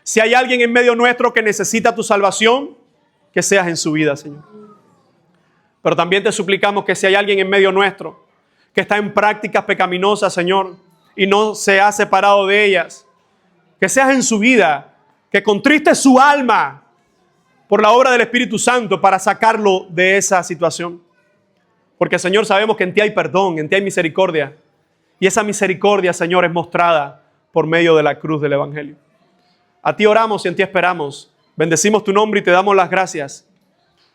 si hay alguien en medio nuestro que necesita tu salvación, que seas en su vida, Señor. Pero también te suplicamos que si hay alguien en medio nuestro que está en prácticas pecaminosas, Señor, y no se ha separado de ellas, que seas en su vida, que contristes su alma por la obra del Espíritu Santo para sacarlo de esa situación. Porque, Señor, sabemos que en ti hay perdón, en ti hay misericordia. Y esa misericordia, Señor, es mostrada por medio de la cruz del Evangelio. A ti oramos y en ti esperamos. Bendecimos tu nombre y te damos las gracias.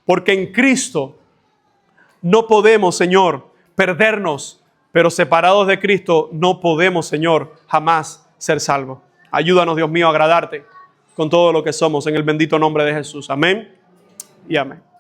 Porque en Cristo no podemos, Señor, perdernos, pero separados de Cristo no podemos, Señor, jamás ser salvos. Ayúdanos, Dios mío, a agradarte con todo lo que somos, en el bendito nombre de Jesús. Amén y amén.